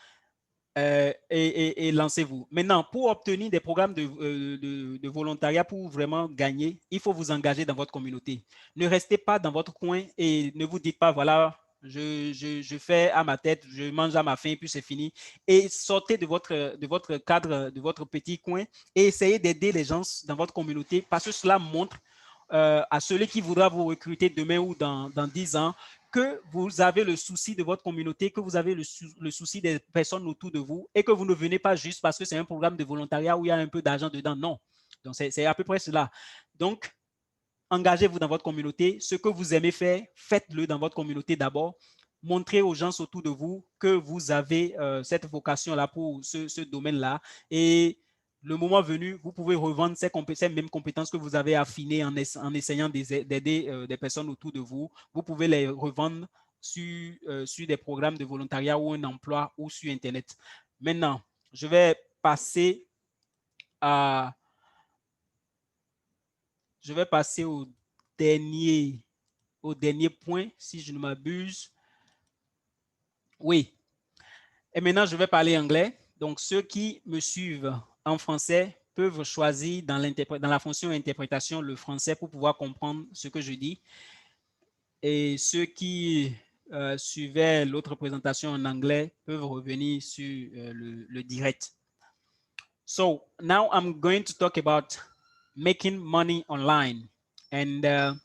et lancez-vous. Maintenant, pour obtenir des programmes de volontariat, pour vraiment gagner, il faut vous engager dans votre communauté. Ne restez pas dans votre coin et ne vous dites pas, voilà, je fais à ma tête, je mange à ma faim, puis c'est fini. Et sortez de votre cadre, de votre petit coin et essayez d'aider les gens dans votre communauté parce que cela montre à celui qui voudra vous recruter demain ou dans 10 ans que vous avez le souci de votre communauté, que vous avez le souci des personnes autour de vous et que vous ne venez pas juste parce que c'est un programme de volontariat où il y a un peu d'argent dedans. Non. Donc, c'est à peu près cela. Donc, engagez-vous dans votre communauté. Ce que vous aimez faire, faites-le dans votre communauté d'abord. Montrez aux gens autour de vous que vous avez cette vocation-là pour ce domaine-là. Et le moment venu, vous pouvez revendre ces mêmes compétences que vous avez affinées en essayant d'aider des personnes autour de vous. Vous pouvez les revendre sur des programmes de volontariat ou un emploi ou sur Internet. Maintenant, je vais passer à... Je vais passer dernier, au dernier point, si je ne m'abuse. Oui. Et maintenant, je vais parler anglais. Donc, ceux qui me suivent en français peuvent choisir dans la fonction interprétation le français pour pouvoir comprendre ce que je dis. Et ceux qui suivaient l'autre présentation en anglais peuvent revenir sur le direct. So, now I'm going to talk about making money online. And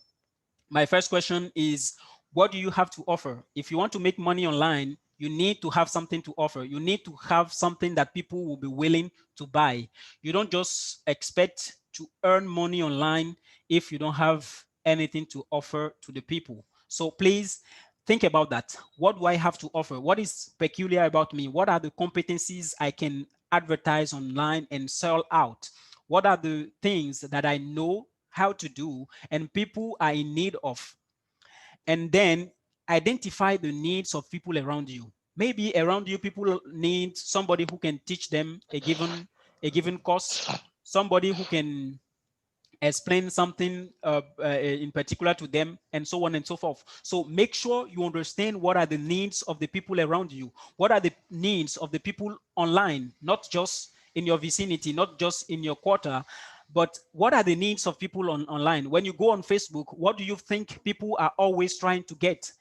my first question is, what do you have to offer? If you want to make money online, you need to have something to offer. You need to have something that people will be willing to buy. You don't just expect to earn money online if you don't have anything to offer to the people. So please think about that. What do I have to offer? What is peculiar about me? What are the competencies I can advertise online and sell out? What are the things that I know how to do and people are in need of? And then identify the needs of people around you. Maybe around you, people need somebody who can teach them a given course, somebody who can explain something in particular to them, and so on and so forth. So make sure you understand what are the needs of the people around you. What are the needs of the people online, not just in your vicinity, not just in your quarter, but what are the needs of people online? When you go on Facebook, what do you think people are always trying to get?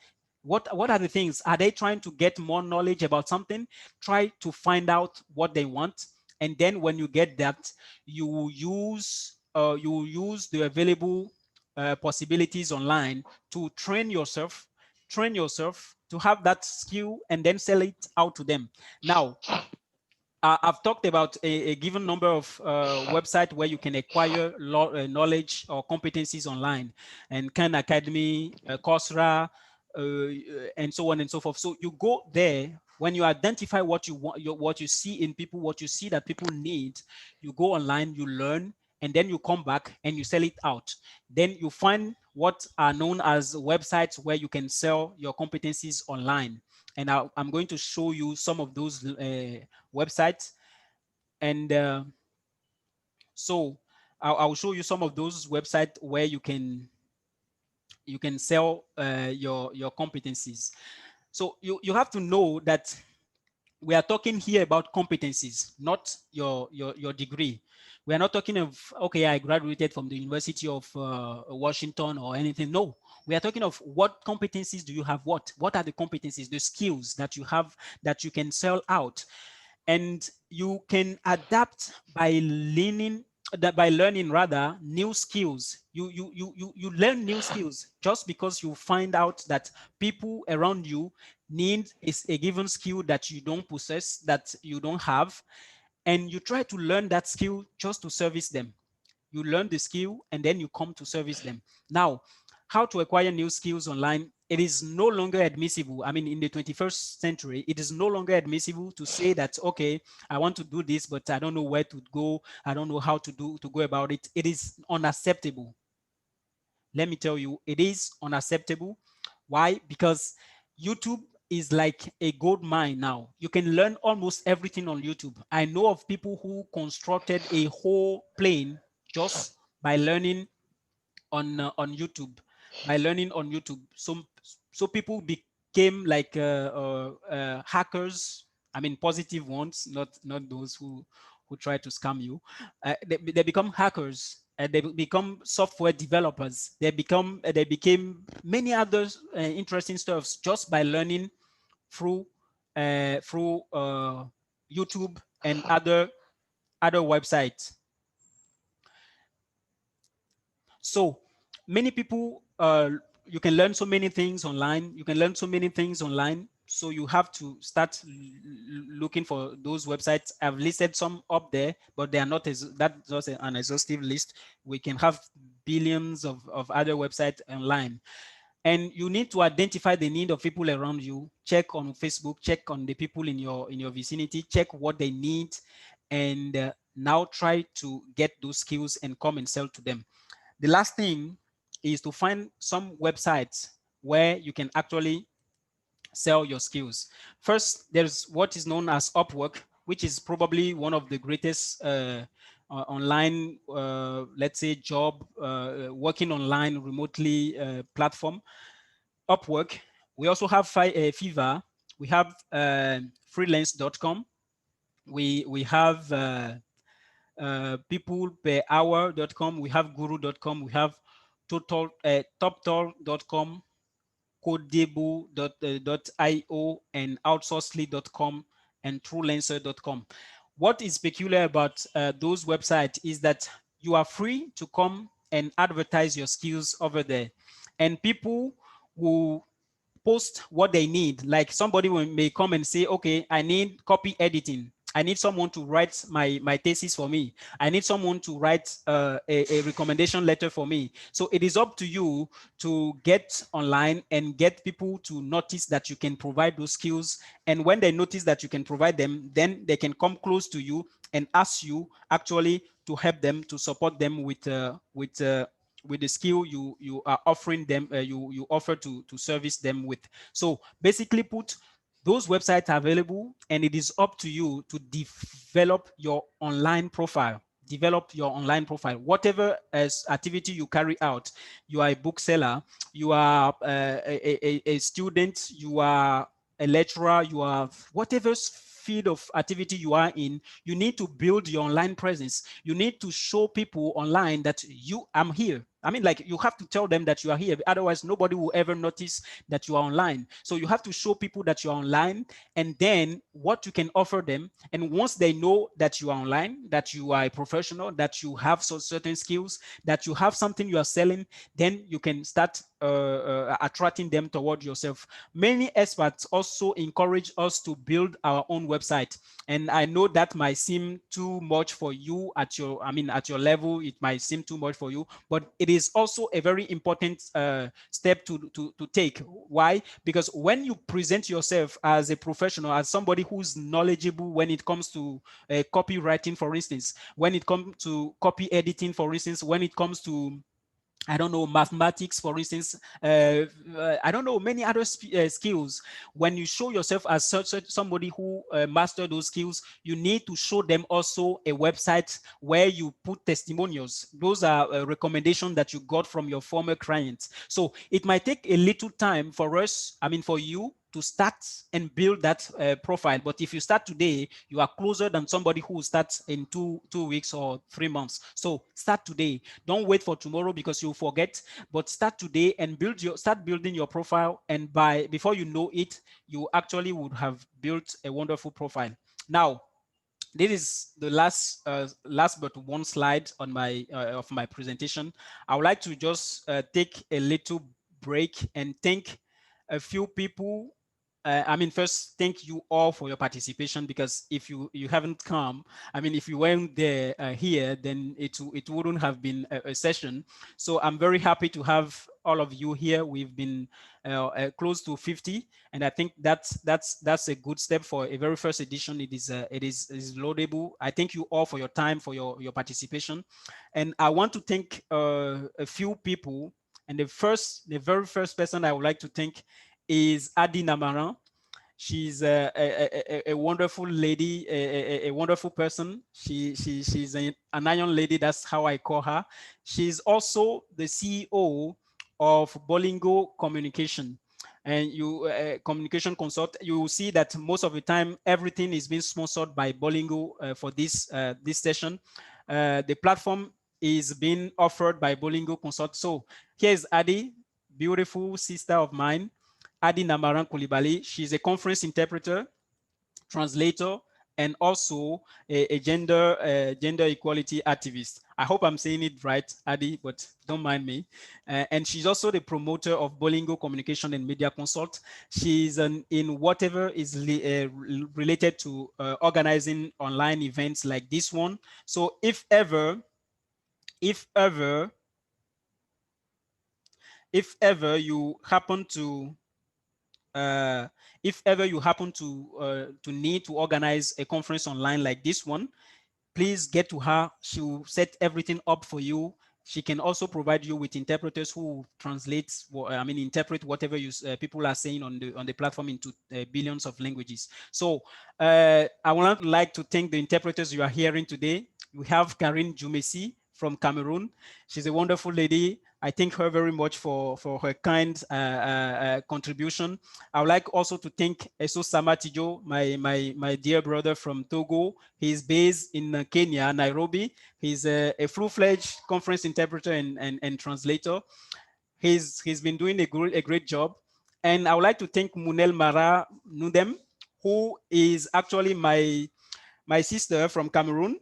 What are the things? Are they trying to get more knowledge about something? Try to find out what they want. And then when you get that, you will use the available possibilities online to train yourself to have that skill and then sell it out to them. Now, I've talked about a given number of websites where you can acquire knowledge or competencies online, and Khan Academy, Coursera, and so on and so forth. So you go there when you identify what you want, what you see in people, what you see that people need. You go online, you learn, and then you come back and you sell it out. Then you find what are known as websites where you can sell your competencies online. And I'm going to show you some of those websites. And so I'll show you some of those websites where you can sell your competencies. So you have to know that we are talking here about competencies, not your degree. We are not talking of, okay, I graduated from the University of Washington or anything. No, we are talking of what competencies do you have? What are the competencies, the skills that you have that you can sell out? And you can adapt by learning rather new skills. You learn new skills just because you find out that people around you need is a given skill that you don't possess, that you don't have, and you try to learn that skill just to service them. You learn the skill and then you come to service them. Now, how to acquire new skills online? It is no longer admissible. I mean, in the 21st century, it is no longer admissible to say that, okay, I want to do this, but I don't know where to go. I don't know how to go about it. It is unacceptable. Let me tell you, it is unacceptable. Why? Because YouTube is like a gold mine now. You can learn almost everything on YouTube. I know of people who constructed a whole plane just by learning on YouTube, by learning on YouTube. So people became like hackers I mean, positive ones, not those who try to scam you. They become hackers. They become software developers. They became many other interesting stuffs just by learning through YouTube and other websites. So many people, you can learn so many things online. You can learn so many things online. So you have to start looking for those websites. I've listed some up there, but they are not that's just an exhaustive list. We can have billions of other websites online. And you need to identify the need of people around you. Check on Facebook, check on the people in your vicinity, check what they need, and now try to get those skills and come and sell to them. The last thing is to find some websites where you can actually sell your skills. First, there's what is known as Upwork, which is probably one of the greatest online, let's say, job working online remotely platform. Upwork. We also have Fiverr. We have freelance.com. We have peopleperhour.com. We have guru.com. We have toptal.com, codeable.io, and outsourcely.com, and truelancer.com. What is peculiar about those websites is that you are free to come and advertise your skills over there, and people will post what they need. Like somebody may come and say, okay, I need copy editing. I need someone to write my thesis for me. I need someone to write a recommendation letter for me. So it is up to you to get online and get people to notice that you can provide those skills. And when they notice that you can provide them, then they can come close to you and ask you actually to help them, to support them with the skill you are offering them, you offer to service them with. So basically put, those websites are available, and it is up to you to develop your online profile. Develop your online profile. Whatever as activity you carry out, you are a bookseller, you are a student, you are a lecturer, you are whatever field of activity you are in, you need to build your online presence. You need to show people online that I'm here. I mean, like, you have to tell them that you are here. Otherwise, nobody will ever notice that you are online. So you have to show people that you are online, and then what you can offer them. And once they know that you are online, that you are a professional, that you have certain skills, that you have something you are selling, then you can start attracting them toward yourself. Many experts also encourage us to build our own website. And I know that might seem too much for you at your level. It might seem too much for you, but it is also a very important step to take. Why? Because when you present yourself as a professional, as somebody who's knowledgeable when it comes to copywriting, for instance, when it comes to copy editing, for instance, when it comes to, I don't know, mathematics, for instance, I don't know, many other skills. When you show yourself as somebody who mastered those skills, you need to show them also a website where you put testimonials. Those are recommendations that you got from your former clients. So it might take a little time for us, for you to start and build that profile. But if you start today, you are closer than somebody who starts in two weeks or 3 months. So start today. Don't wait for tomorrow because you'll forget. But start today and start building your profile. And before you know it, you actually would have built a wonderful profile. Now, this is the last but one slide on of my presentation. I would like to just take a little break and thank a few people. First, thank you all for your participation, because if you haven't come, if you weren't there here, then it wouldn't have been a session. So I'm very happy to have all of you here. We've been close to 50, and I think that's a good step for a very first edition. It is laudable. I thank you all for your time, for your participation, and I want to thank a few people. And the very first person I would like to thank is Adi Namaran. She's a wonderful lady, a wonderful person. She's an iron lady. That's how I call her. She's also the CEO of Bolingo Communication. and you communication consult, you will see that most of the time everything is being sponsored by Bolingo for this session. The platform is being offered by Bolingo Consult. So here's Adi, beautiful sister of mine, Adi Namaran Koulibaly. She's a conference interpreter, translator, and also a gender equality activist. I hope I'm saying it right, Adi, but don't mind me. And she's also the promoter of Bolingo Communication and Media Consult. She's in whatever is related to organizing online events like this one. So if ever you happen to need to organize a conference online like this one, please get to her. She will set everything up for you. She can also provide you with interpreters who interpret whatever people are saying on the platform into billions of languages. So I would like to thank the interpreters you are hearing today. We have Karine Jumesi from Cameroon. She's a wonderful lady. I thank her very much for her kind contribution. I would like also to thank Eso Samatijo, my dear brother from Togo. He's based in Kenya, Nairobi. He's a full-fledged conference interpreter and translator. He's been doing a great job. And I would like to thank Munel Mara Nudem, who is actually my sister from Cameroon.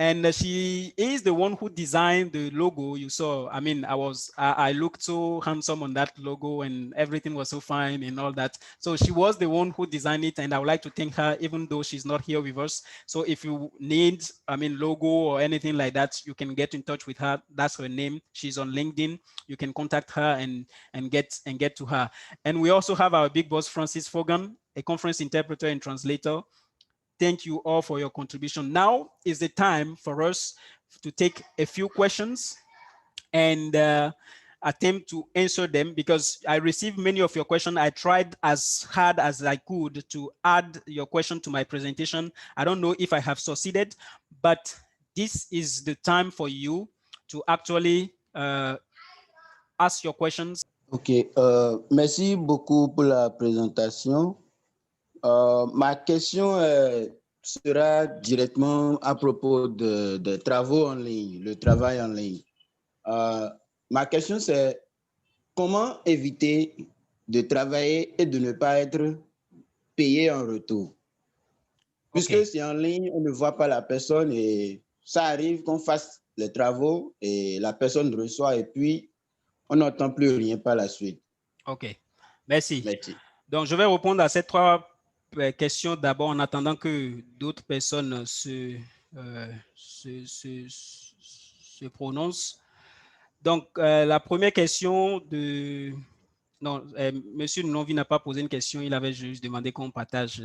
And she is the one who designed the logo you saw. I mean, I looked so handsome on that logo and everything was so fine and all that. So she was the one who designed it, and I would like to thank her, even though she's not here with us. So if you need, logo or anything like that, you can get in touch with her. That's her name. She's on LinkedIn. You can contact her and get to her. And we also have our big boss, Francis Fogan, a conference interpreter and translator. Thank you all for your contribution. Now is the time for us to take a few questions and attempt to answer them, because I received many of your questions. I tried as hard as I could to add your question to my presentation. I don't know if I have succeeded, but this is the time for you to actually ask your questions. Ok, merci beaucoup pour la présentation. Ma question sera directement à propos de travaux en ligne, le travail en ligne. Ma question c'est comment éviter de travailler et de ne pas être payé en retour? Puisque Okay. c'est en ligne, on ne voit pas la personne et ça arrive qu'on fasse les travaux et la personne reçoit et puis on n'entend plus rien par la suite. Ok, merci. Merci. Donc, je vais répondre à ces trois questions d'abord en attendant que d'autres personnes se prononcent. Donc, la première question de... Non, Monsieur Nonvi n'a pas posé une question, il avait juste demandé qu'on partage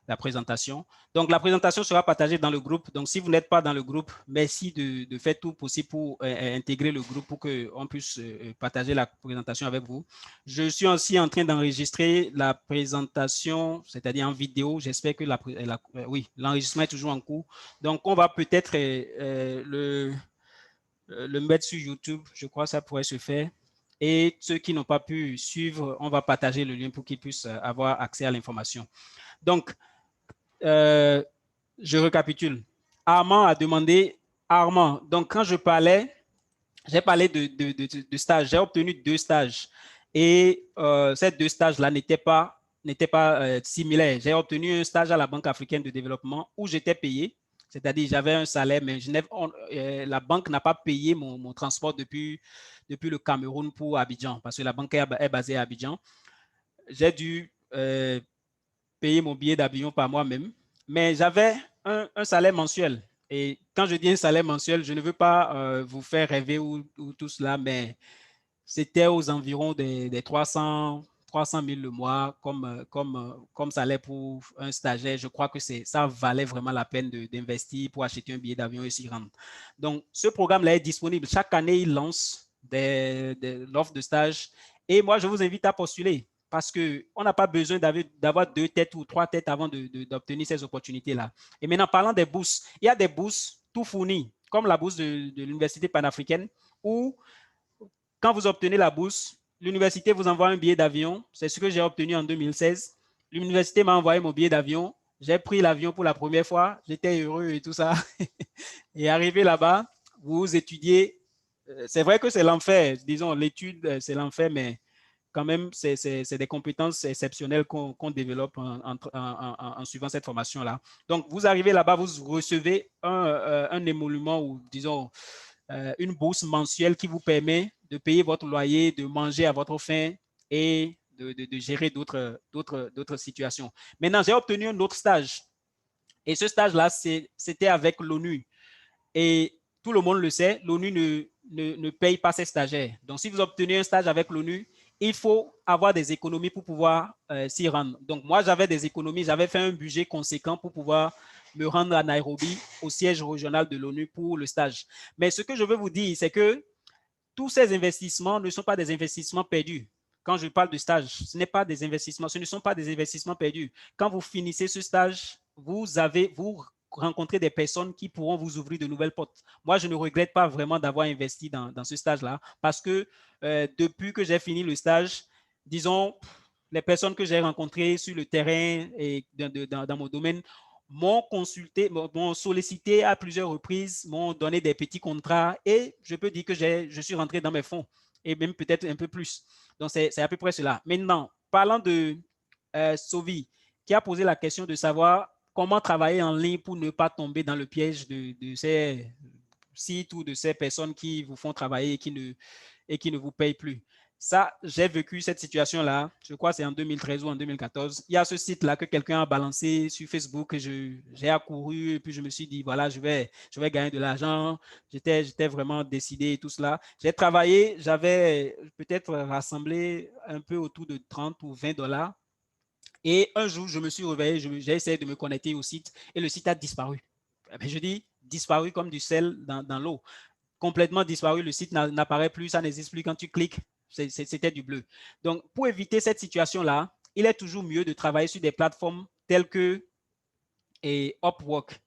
la présentation. Donc, la présentation sera partagée dans le groupe. Donc, si vous n'êtes pas dans le groupe, merci de faire tout possible pour intégrer le groupe pour qu'on puisse partager la présentation avec vous. Je suis aussi en train d'enregistrer la présentation, c'est-à-dire en vidéo. J'espère que oui, l'enregistrement est toujours en cours. Donc, on va peut-être le mettre sur YouTube. Je crois que ça pourrait se faire. Et ceux qui n'ont pas pu suivre, on va partager le lien pour qu'ils puissent avoir accès à l'information. Donc, je récapitule. Armand a demandé, Armand, donc quand j'ai parlé de stage, j'ai obtenu 2 stages et ces 2 stages-là n'étaient pas similaires. J'ai obtenu un stage à la Banque africaine de développement où j'étais payé, c'est-à-dire j'avais un salaire, mais la banque n'a pas payé mon transport depuis le Cameroun pour Abidjan, parce que la banque est basée à Abidjan. J'ai dû payer mon billet d'avion par moi-même, mais j'avais un salaire mensuel. Et quand je dis un salaire mensuel, je ne veux pas vous faire rêver ou tout cela, mais c'était aux environs des 300 000 le mois comme salaire pour un stagiaire. Je crois que ça valait vraiment la peine d'investir pour acheter un billet d'avion et s'y rendre. Donc, ce programme-là est disponible. Chaque année, il lance l'offre de stage. Et moi, je vous invite à postuler, parce qu'on n'a pas besoin d'avoir 2 têtes ou 3 têtes avant d'obtenir ces opportunités-là. Et maintenant, parlant des bourses, il y a des bourses tout fournies, comme la bourse de l'Université panafricaine, où quand vous obtenez la bourse, l'université vous envoie un billet d'avion. C'est ce que j'ai obtenu en 2016. L'université m'a envoyé mon billet d'avion. J'ai pris l'avion pour la première fois. J'étais heureux et tout ça. Et arrivé là-bas, vous étudiez. C'est vrai que c'est l'enfer. Disons, l'étude, c'est l'enfer, mais quand même, c'est des compétences exceptionnelles qu'on développe en suivant cette formation-là. Donc, vous arrivez là-bas, vous recevez un émolument ou, disons, une bourse mensuelle qui vous permet de payer votre loyer, de manger à votre faim et de gérer d'autres situations. Maintenant, j'ai obtenu un autre stage. Et ce stage-là, c'était avec l'ONU. Et tout le monde le sait, l'ONU ne paye pas ses stagiaires. Donc, si vous obtenez un stage avec l'ONU, il faut avoir des économies pour pouvoir s'y rendre. Donc, moi, j'avais des économies, j'avais fait un budget conséquent pour pouvoir me rendre à Nairobi, au siège régional de l'ONU pour le stage. Mais ce que je veux vous dire, c'est que tous ces investissements ne sont pas des investissements perdus. Quand je parle de stage, ce n'est pas des investissements, ce ne sont pas des investissements perdus. Quand vous finissez ce stage, vous rencontrez des personnes qui pourront vous ouvrir de nouvelles portes. Moi, je ne regrette pas vraiment d'avoir investi dans ce stage-là parce que depuis que j'ai fini le stage, disons, les personnes que j'ai rencontrées sur le terrain et dans mon domaine m'ont consulté, m'ont sollicité à plusieurs reprises, m'ont donné des petits contrats et je peux dire que je suis rentré dans mes fonds et même peut-être un peu plus. Donc, c'est à peu près cela. Maintenant, parlant de Sovi, qui a posé la question de savoir comment travailler en ligne pour ne pas tomber dans le piège de ces sites ou de ces personnes qui vous font travailler et qui ne vous payent plus. Ça, j'ai vécu cette situation-là, je crois que c'est en 2013 ou en 2014. Il y a ce site-là que quelqu'un a balancé sur Facebook et j'ai accouru et puis je me suis dit, voilà, je vais gagner de l'argent. J'étais vraiment décidé et tout cela. J'ai travaillé, j'avais peut-être rassemblé un peu autour de 30 ou 20 dollars. Et un jour, je me suis réveillé, j'ai essayé de me connecter au site et le site a disparu. Je dis disparu comme du sel dans l'eau. Complètement disparu, le site n'apparaît plus, ça n'existe plus. Quand tu cliques, c'était du bleu. Donc, pour éviter cette situation-là, il est toujours mieux de travailler sur des plateformes telles que Upwork.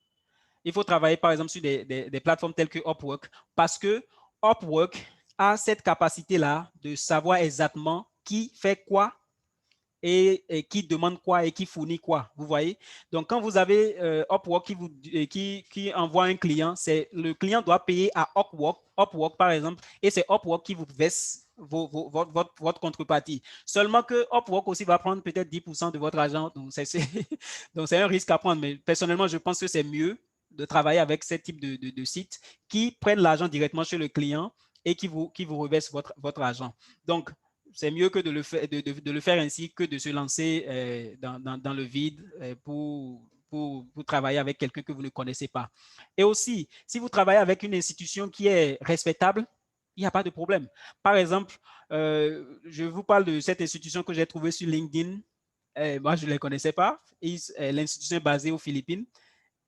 Il faut travailler, par exemple, sur des plateformes telles que Upwork parce que Upwork a cette capacité-là de savoir exactement qui fait quoi et qui demande quoi et qui fournit quoi. Vous voyez? Donc, quand vous avez Upwork qui envoie un client, le client doit payer à Upwork par exemple, et c'est Upwork qui vous verse votre contrepartie. Seulement que Upwork aussi va prendre peut-être 10% de votre argent. Donc, c'est un risque à prendre. Mais personnellement, je pense que c'est mieux de travailler avec ce type de sites qui prennent l'argent directement chez le client et qui vous reversent votre argent. Donc, c'est mieux que de le faire ainsi que de se lancer dans le vide pour travailler avec quelqu'un que vous ne connaissez pas. Et aussi, si vous travaillez avec une institution qui est respectable, il n'y a pas de problème. Par exemple, je vous parle de cette institution que j'ai trouvée sur LinkedIn. Moi, je ne les connaissais pas. L'institution est basée aux Philippines,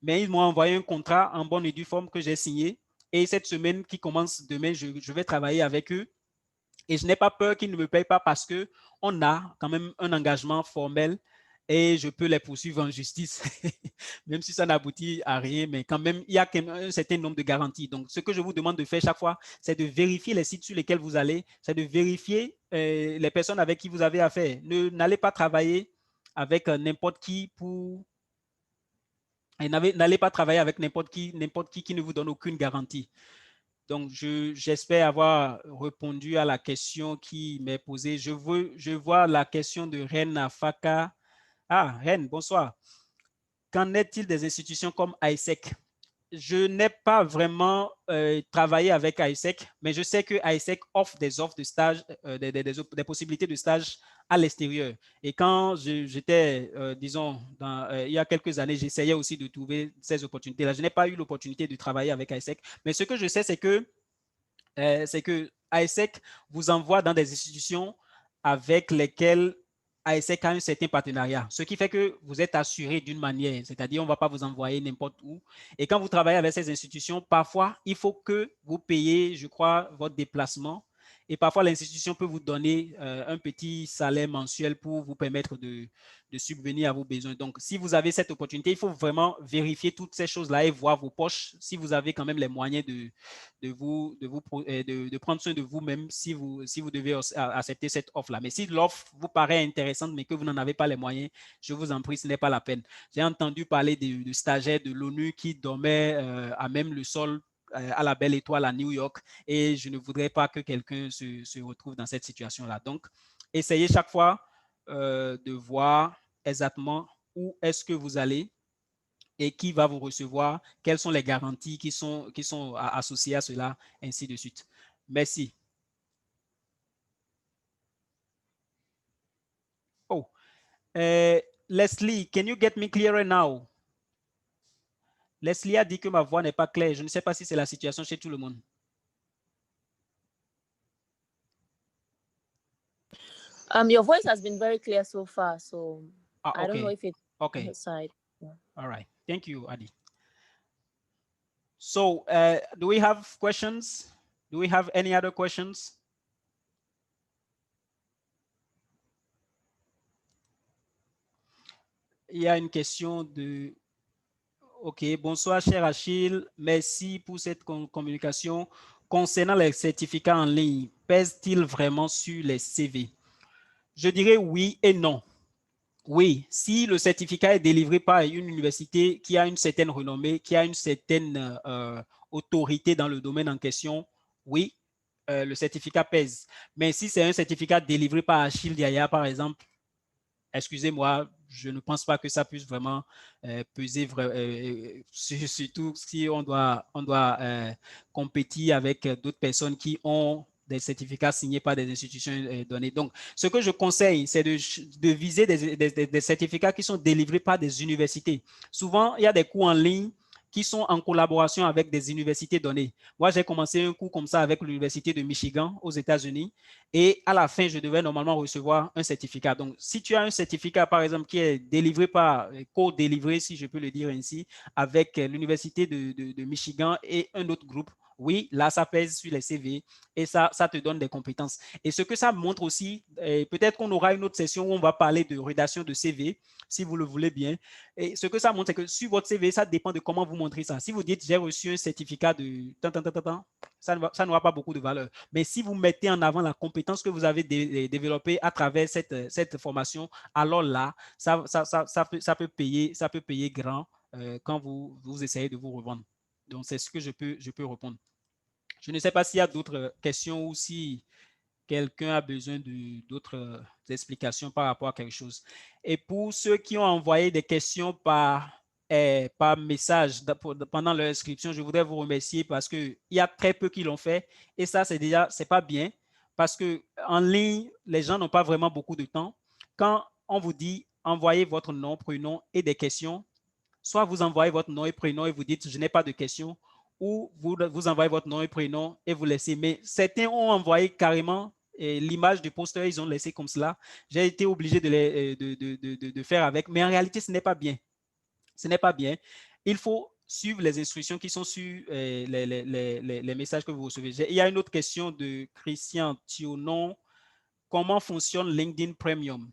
mais ils m'ont envoyé un contrat en bonne et due forme que j'ai signé. Et cette semaine qui commence demain, je vais travailler avec eux. Et je n'ai pas peur qu'ils ne me payent pas parce qu'on a quand même un engagement formel et je peux les poursuivre en justice, même si ça n'aboutit à rien, mais quand même, il y a un certain nombre de garanties. Donc, ce que je vous demande de faire chaque fois, c'est de vérifier les sites sur lesquels vous allez, c'est de vérifier les personnes avec qui vous avez affaire. N'allez pas travailler avec n'importe qui n'allez pas travailler avec n'importe qui ne vous donne aucune garantie. Donc, j'espère avoir répondu à la question qui m'est posée. Je vois la question de Ren Afaka. Ah, Ren, bonsoir. Qu'en est-il des institutions comme ISEC? Je n'ai pas vraiment travaillé avec ISEC, mais je sais que ISEC offre des offres de stage, des possibilités de stage à l'extérieur. Et quand j'étais, disons, il y a quelques années, j'essayais aussi de trouver ces opportunités-là. Je n'ai pas eu l'opportunité de travailler avec ISEC, mais ce que je sais, c'est que ISEC vous envoie dans des institutions avec lesquelles ISEC a un certain partenariat, ce qui fait que vous êtes assuré d'une manière, c'est-à-dire on ne va pas vous envoyer n'importe où. Et quand vous travaillez avec ces institutions, parfois, il faut que vous payiez, je crois, votre déplacement Et parfois, l'institution peut vous donner un petit salaire mensuel pour vous permettre de subvenir à vos besoins. Donc, si vous avez cette opportunité, il faut vraiment vérifier toutes ces choses-là et voir vos poches si vous avez quand même les moyens de prendre soin de vous-même si vous devez accepter cette offre-là. Mais si l'offre vous paraît intéressante, mais que vous n'en avez pas les moyens, je vous en prie, ce n'est pas la peine. J'ai entendu parler de stagiaires de l'ONU qui dormaient à même le sol à la Belle Étoile à New York et je ne voudrais pas que quelqu'un se retrouve dans cette situation-là. Donc, essayez chaque fois de voir exactement où est-ce que vous allez et qui va vous recevoir, quelles sont les garanties qui sont associées à cela, ainsi de suite. Merci. Oh, Leslie, can you get me clearer now? Leslie a dit que ma voix n'est pas claire. Je ne sais pas si c'est la situation chez tout le monde. Your voice has been very clear so far, so okay. I don't know if it's okay. on the side. Yeah. All right. Thank you, Adi. So, do we have questions? Do we have any other questions? Il y a une question de... OK, bonsoir, cher Achille. Merci pour cette communication. Concernant les certificats en ligne, pèsent-ils vraiment sur les CV? Je dirais oui et non. Oui, si le certificat est délivré par une université qui a une certaine renommée, qui a une certaine autorité dans le domaine en question, oui, le certificat pèse. Mais si c'est un certificat délivré par Achille Diaya, par exemple, excusez-moi, je ne pense pas que ça puisse vraiment peser, surtout si on doit compétir avec d'autres personnes qui ont des certificats signés par des institutions données. Donc, ce que je conseille, c'est de viser des certificats qui sont délivrés par des universités. Souvent, il y a des cours en ligne qui sont en collaboration avec des universités données. Moi, j'ai commencé un cours comme ça avec l'Université de Michigan aux États-Unis et à la fin, je devais normalement recevoir un certificat. Donc, si tu as un certificat, par exemple, qui est délivré par, co-délivré, si je peux le dire ainsi, avec l'Université de Michigan et un autre groupe, oui, là, ça pèse sur les CV et ça te donne des compétences. Et ce que ça montre aussi, peut-être qu'on aura une autre session où on va parler de rédaction de CV, si vous le voulez bien. Et ce que ça montre, c'est que sur votre CV, ça dépend de comment vous montrez ça. Si vous dites, j'ai reçu un certificat de ça n'aura pas beaucoup de valeur. Mais si vous mettez en avant la compétence que vous avez développée à travers cette formation, alors là, ça peut payer grand quand vous essayez de vous revendre. Donc, c'est ce que je peux répondre. Je ne sais pas s'il y a d'autres questions ou si quelqu'un a besoin d'autres explications par rapport à quelque chose. Et pour ceux qui ont envoyé des questions par message pendant leur inscription, je voudrais vous remercier parce qu'il y a très peu qui l'ont fait. Et ça, c'est pas bien parce qu'en ligne, les gens n'ont pas vraiment beaucoup de temps. Quand on vous dit envoyez votre nom, prénom et des questions, soit vous envoyez votre nom et prénom et vous dites je n'ai pas de questions, ou vous envoyez votre nom et prénom et vous laissez. Mais certains ont envoyé carrément l'image du poster, ils ont laissé comme cela. J'ai été obligé de faire avec, mais en réalité, ce n'est pas bien. Ce n'est pas bien. Il faut suivre les instructions qui sont sur les messages que vous recevez. Il y a une autre question de Christian Thionon. Comment fonctionne LinkedIn Premium?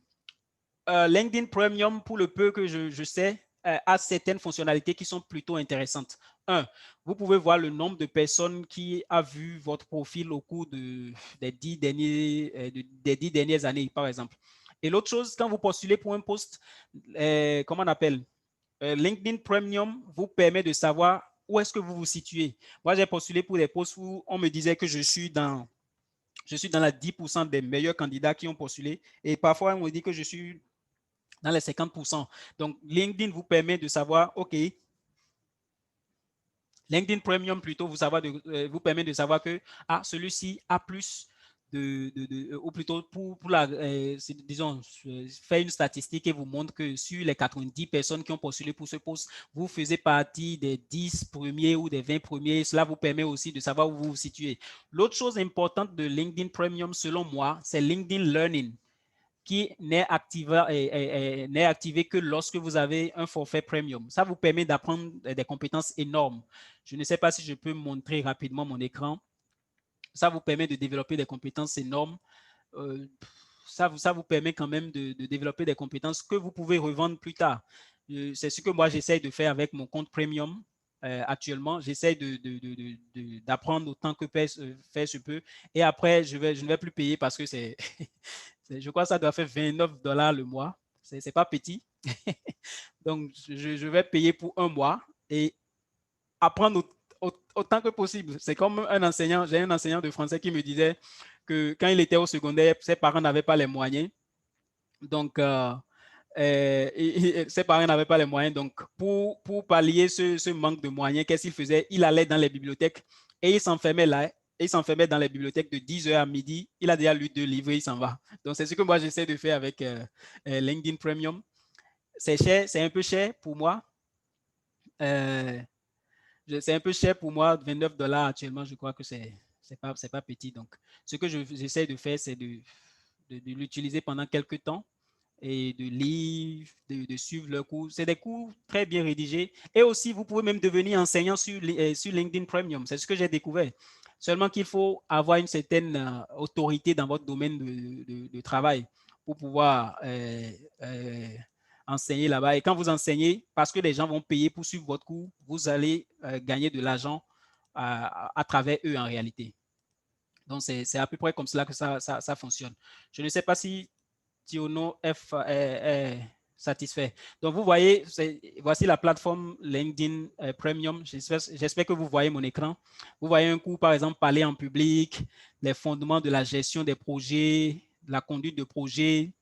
LinkedIn Premium, pour le peu que je sais, a certaines fonctionnalités qui sont plutôt intéressantes. Vous pouvez voir le nombre de personnes qui a vu votre profil au cours des 10 dernières années, par exemple. Et l'autre chose, quand vous postulez pour un poste, comment on appelle? LinkedIn Premium vous permet de savoir où est-ce que vous vous situez. Moi, j'ai postulé pour des postes où on me disait que je suis dans la 10% des meilleurs candidats qui ont postulé. Et parfois, on me dit que je suis dans les 50%. Donc, LinkedIn vous permet de savoir, OK, LinkedIn Premium plutôt vous permet de savoir que celui-ci a plus ou plutôt pour disons, faire une statistique et vous montre que sur les 90 personnes qui ont postulé pour ce poste, vous faisiez partie des 10 premiers ou des 20 premiers. Cela vous permet aussi de savoir où vous vous situez. L'autre chose importante de LinkedIn Premium, selon moi, c'est LinkedIn Learning, qui n'est activé que lorsque vous avez un forfait premium. Ça vous permet d'apprendre des compétences énormes. Je ne sais pas si je peux montrer rapidement mon écran. ça vous permet de développer des compétences énormes. Ça vous permet quand même de développer des compétences que vous pouvez revendre plus tard. C'est ce que moi, j'essaie de faire avec mon compte premium. Actuellement, j'essaie d'apprendre autant que faire se peut. Et après, je ne vais plus payer parce que je crois que ça doit faire $29 le mois. C'est pas petit. Donc, je vais payer pour un mois et apprendre autant que possible. C'est comme un enseignant. J'ai un enseignant de français qui me disait que quand il était au secondaire, ses parents n'avaient pas les moyens. Donc, ses parents n'avaient pas les moyens. Donc, pour pallier ce manque de moyens, qu'est-ce qu'il faisait? Il allait dans les bibliothèques et il s'enfermait là. Il s'enfermait dans les bibliothèques de 10h à midi. Il a déjà lu 2 livres et il s'en va. Donc, c'est ce que moi, j'essaie de faire avec LinkedIn Premium. C'est cher, c'est un peu cher pour moi. C'est un peu cher pour moi, $29 actuellement. Je crois que c'est pas petit. Donc, ce que j'essaie de faire, c'est de l'utiliser pendant quelques temps et de lire, de suivre le cours. C'est des cours très bien rédigés. Et aussi, vous pouvez même devenir enseignant sur LinkedIn Premium. C'est ce que j'ai découvert. Seulement qu'il faut avoir une certaine autorité dans votre domaine de travail pour pouvoir enseigner là-bas. Et quand vous enseignez, parce que les gens vont payer pour suivre votre cours, vous allez gagner de l'argent à travers eux en réalité. Donc, c'est à peu près comme cela que ça fonctionne. Je ne sais pas si Tiono est satisfait. Donc, vous voyez, voici la plateforme LinkedIn Premium. J'espère que vous voyez mon écran. Vous voyez un cours, par exemple, parler en public, les fondements de la gestion des projets, la conduite de projets,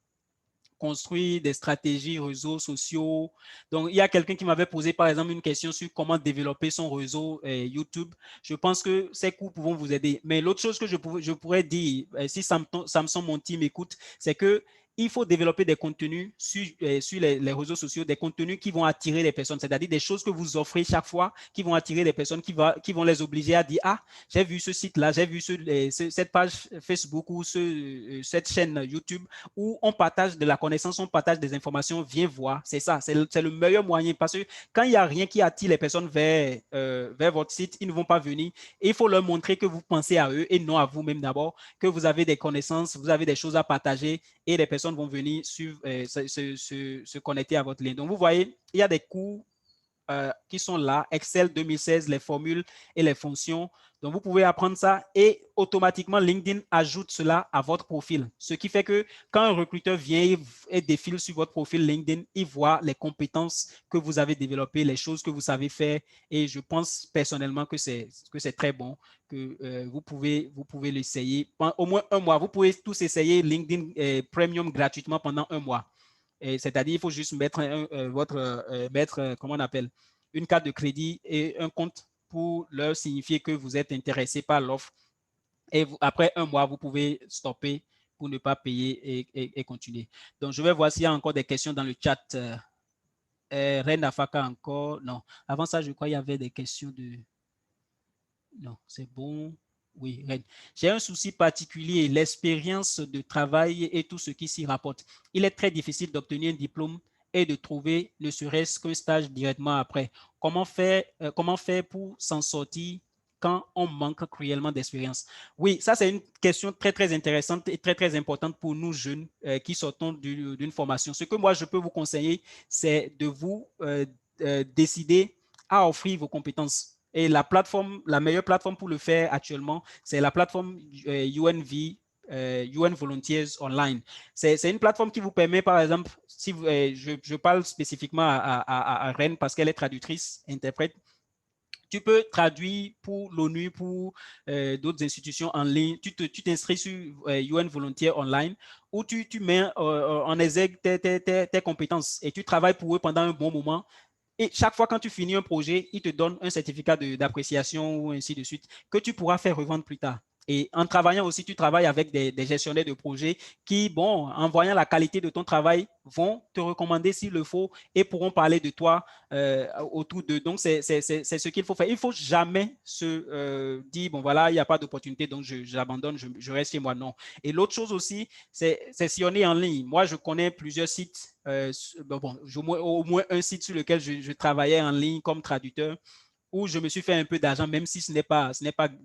construire des stratégies réseaux sociaux. Donc, il y a quelqu'un qui m'avait posé, par exemple, une question sur comment développer son réseau YouTube. Je pense que ces cours pourront vous aider. Mais l'autre chose que je pourrais dire, si Samson, mon team, écoute, c'est que il faut développer des contenus sur les réseaux sociaux, des contenus qui vont attirer les personnes, c'est-à-dire des choses que vous offrez chaque fois qui vont attirer les personnes, qui vont les obliger à dire « Ah, j'ai vu ce site-là, j'ai vu cette page Facebook ou cette chaîne YouTube où on partage de la connaissance, on partage des informations, viens voir. » C'est ça, c'est le meilleur moyen parce que quand il n'y a rien qui attire les personnes vers votre site, ils ne vont pas venir. Et il faut leur montrer que vous pensez à eux et non à vous-même d'abord, que vous avez des connaissances, vous avez des choses à partager et les personnes vont venir suivre, se connecter à votre lien. Donc, vous voyez, il y a des cours qui sont là, Excel 2016, les formules et les fonctions. Donc, vous pouvez apprendre ça et automatiquement, LinkedIn ajoute cela à votre profil. Ce qui fait que quand un recruteur vient et défile sur votre profil LinkedIn, il voit les compétences que vous avez développées, les choses que vous savez faire. Et je pense personnellement que c'est très bon, que vous pouvez l'essayer. Au moins un mois, vous pouvez tous essayer LinkedIn Premium gratuitement pendant un mois. C'est-à-dire, il faut juste mettre comment on appelle, une carte de crédit et un compte pour leur signifier que vous êtes intéressé par l'offre. Et après un mois, vous pouvez stopper pour ne pas payer et continuer. Donc, je vais voir s'il y a encore des questions dans le chat. Ren Afaka encore. Non. Avant ça, je crois qu'il y avait des questions de... Non, c'est bon. Oui, Ren. J'ai un souci particulier, l'expérience de travail et tout ce qui s'y rapporte. Il est très difficile d'obtenir un diplôme et de trouver ne serait-ce qu'un stage directement après. Comment faire pour s'en sortir quand on manque cruellement d'expérience? Oui, ça c'est une question très, très intéressante et très, très importante pour nous jeunes qui sortons d'une formation. Ce que moi, je peux vous conseiller, c'est de vous décider à offrir vos compétences. Et la meilleure plateforme pour le faire actuellement, c'est la plateforme UNV, UN Volunteers Online. C'est une plateforme qui vous permet, par exemple, si je parle spécifiquement à Rennes parce qu'elle est traductrice, interprète, tu peux traduire pour l'ONU, pour d'autres institutions en ligne. Tu t'inscris sur UN Volunteer Online où tu mets en exergue tes compétences et tu travailles pour eux pendant un bon moment. Et chaque fois quand tu finis un projet, ils te donnent un certificat d'appréciation ou ainsi de suite que tu pourras faire revendre plus tard. Et en travaillant aussi, tu travailles avec des gestionnaires de projets qui, bon, en voyant la qualité de ton travail, vont te recommander s'il le faut et pourront parler de toi autour d'eux. Donc, c'est ce qu'il faut faire. Il ne faut jamais se dire, bon, voilà, il n'y a pas d'opportunité, donc j'abandonne, je reste chez moi. Non. Et l'autre chose aussi, c'est sillonner en ligne. Moi, je connais plusieurs sites, au moins un site sur lequel je travaillais en ligne comme traducteur, où je me suis fait un peu d'argent, même si ce n'est pas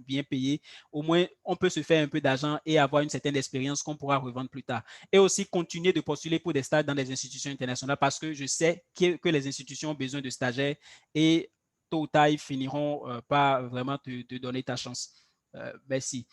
bien payé. Au moins, on peut se faire un peu d'argent et avoir une certaine expérience qu'on pourra revendre plus tard. Et aussi continuer de postuler pour des stages dans des institutions internationales parce que je sais que les institutions ont besoin de stagiaires et tôt ou tard, ils finiront par vraiment te donner ta chance. Merci.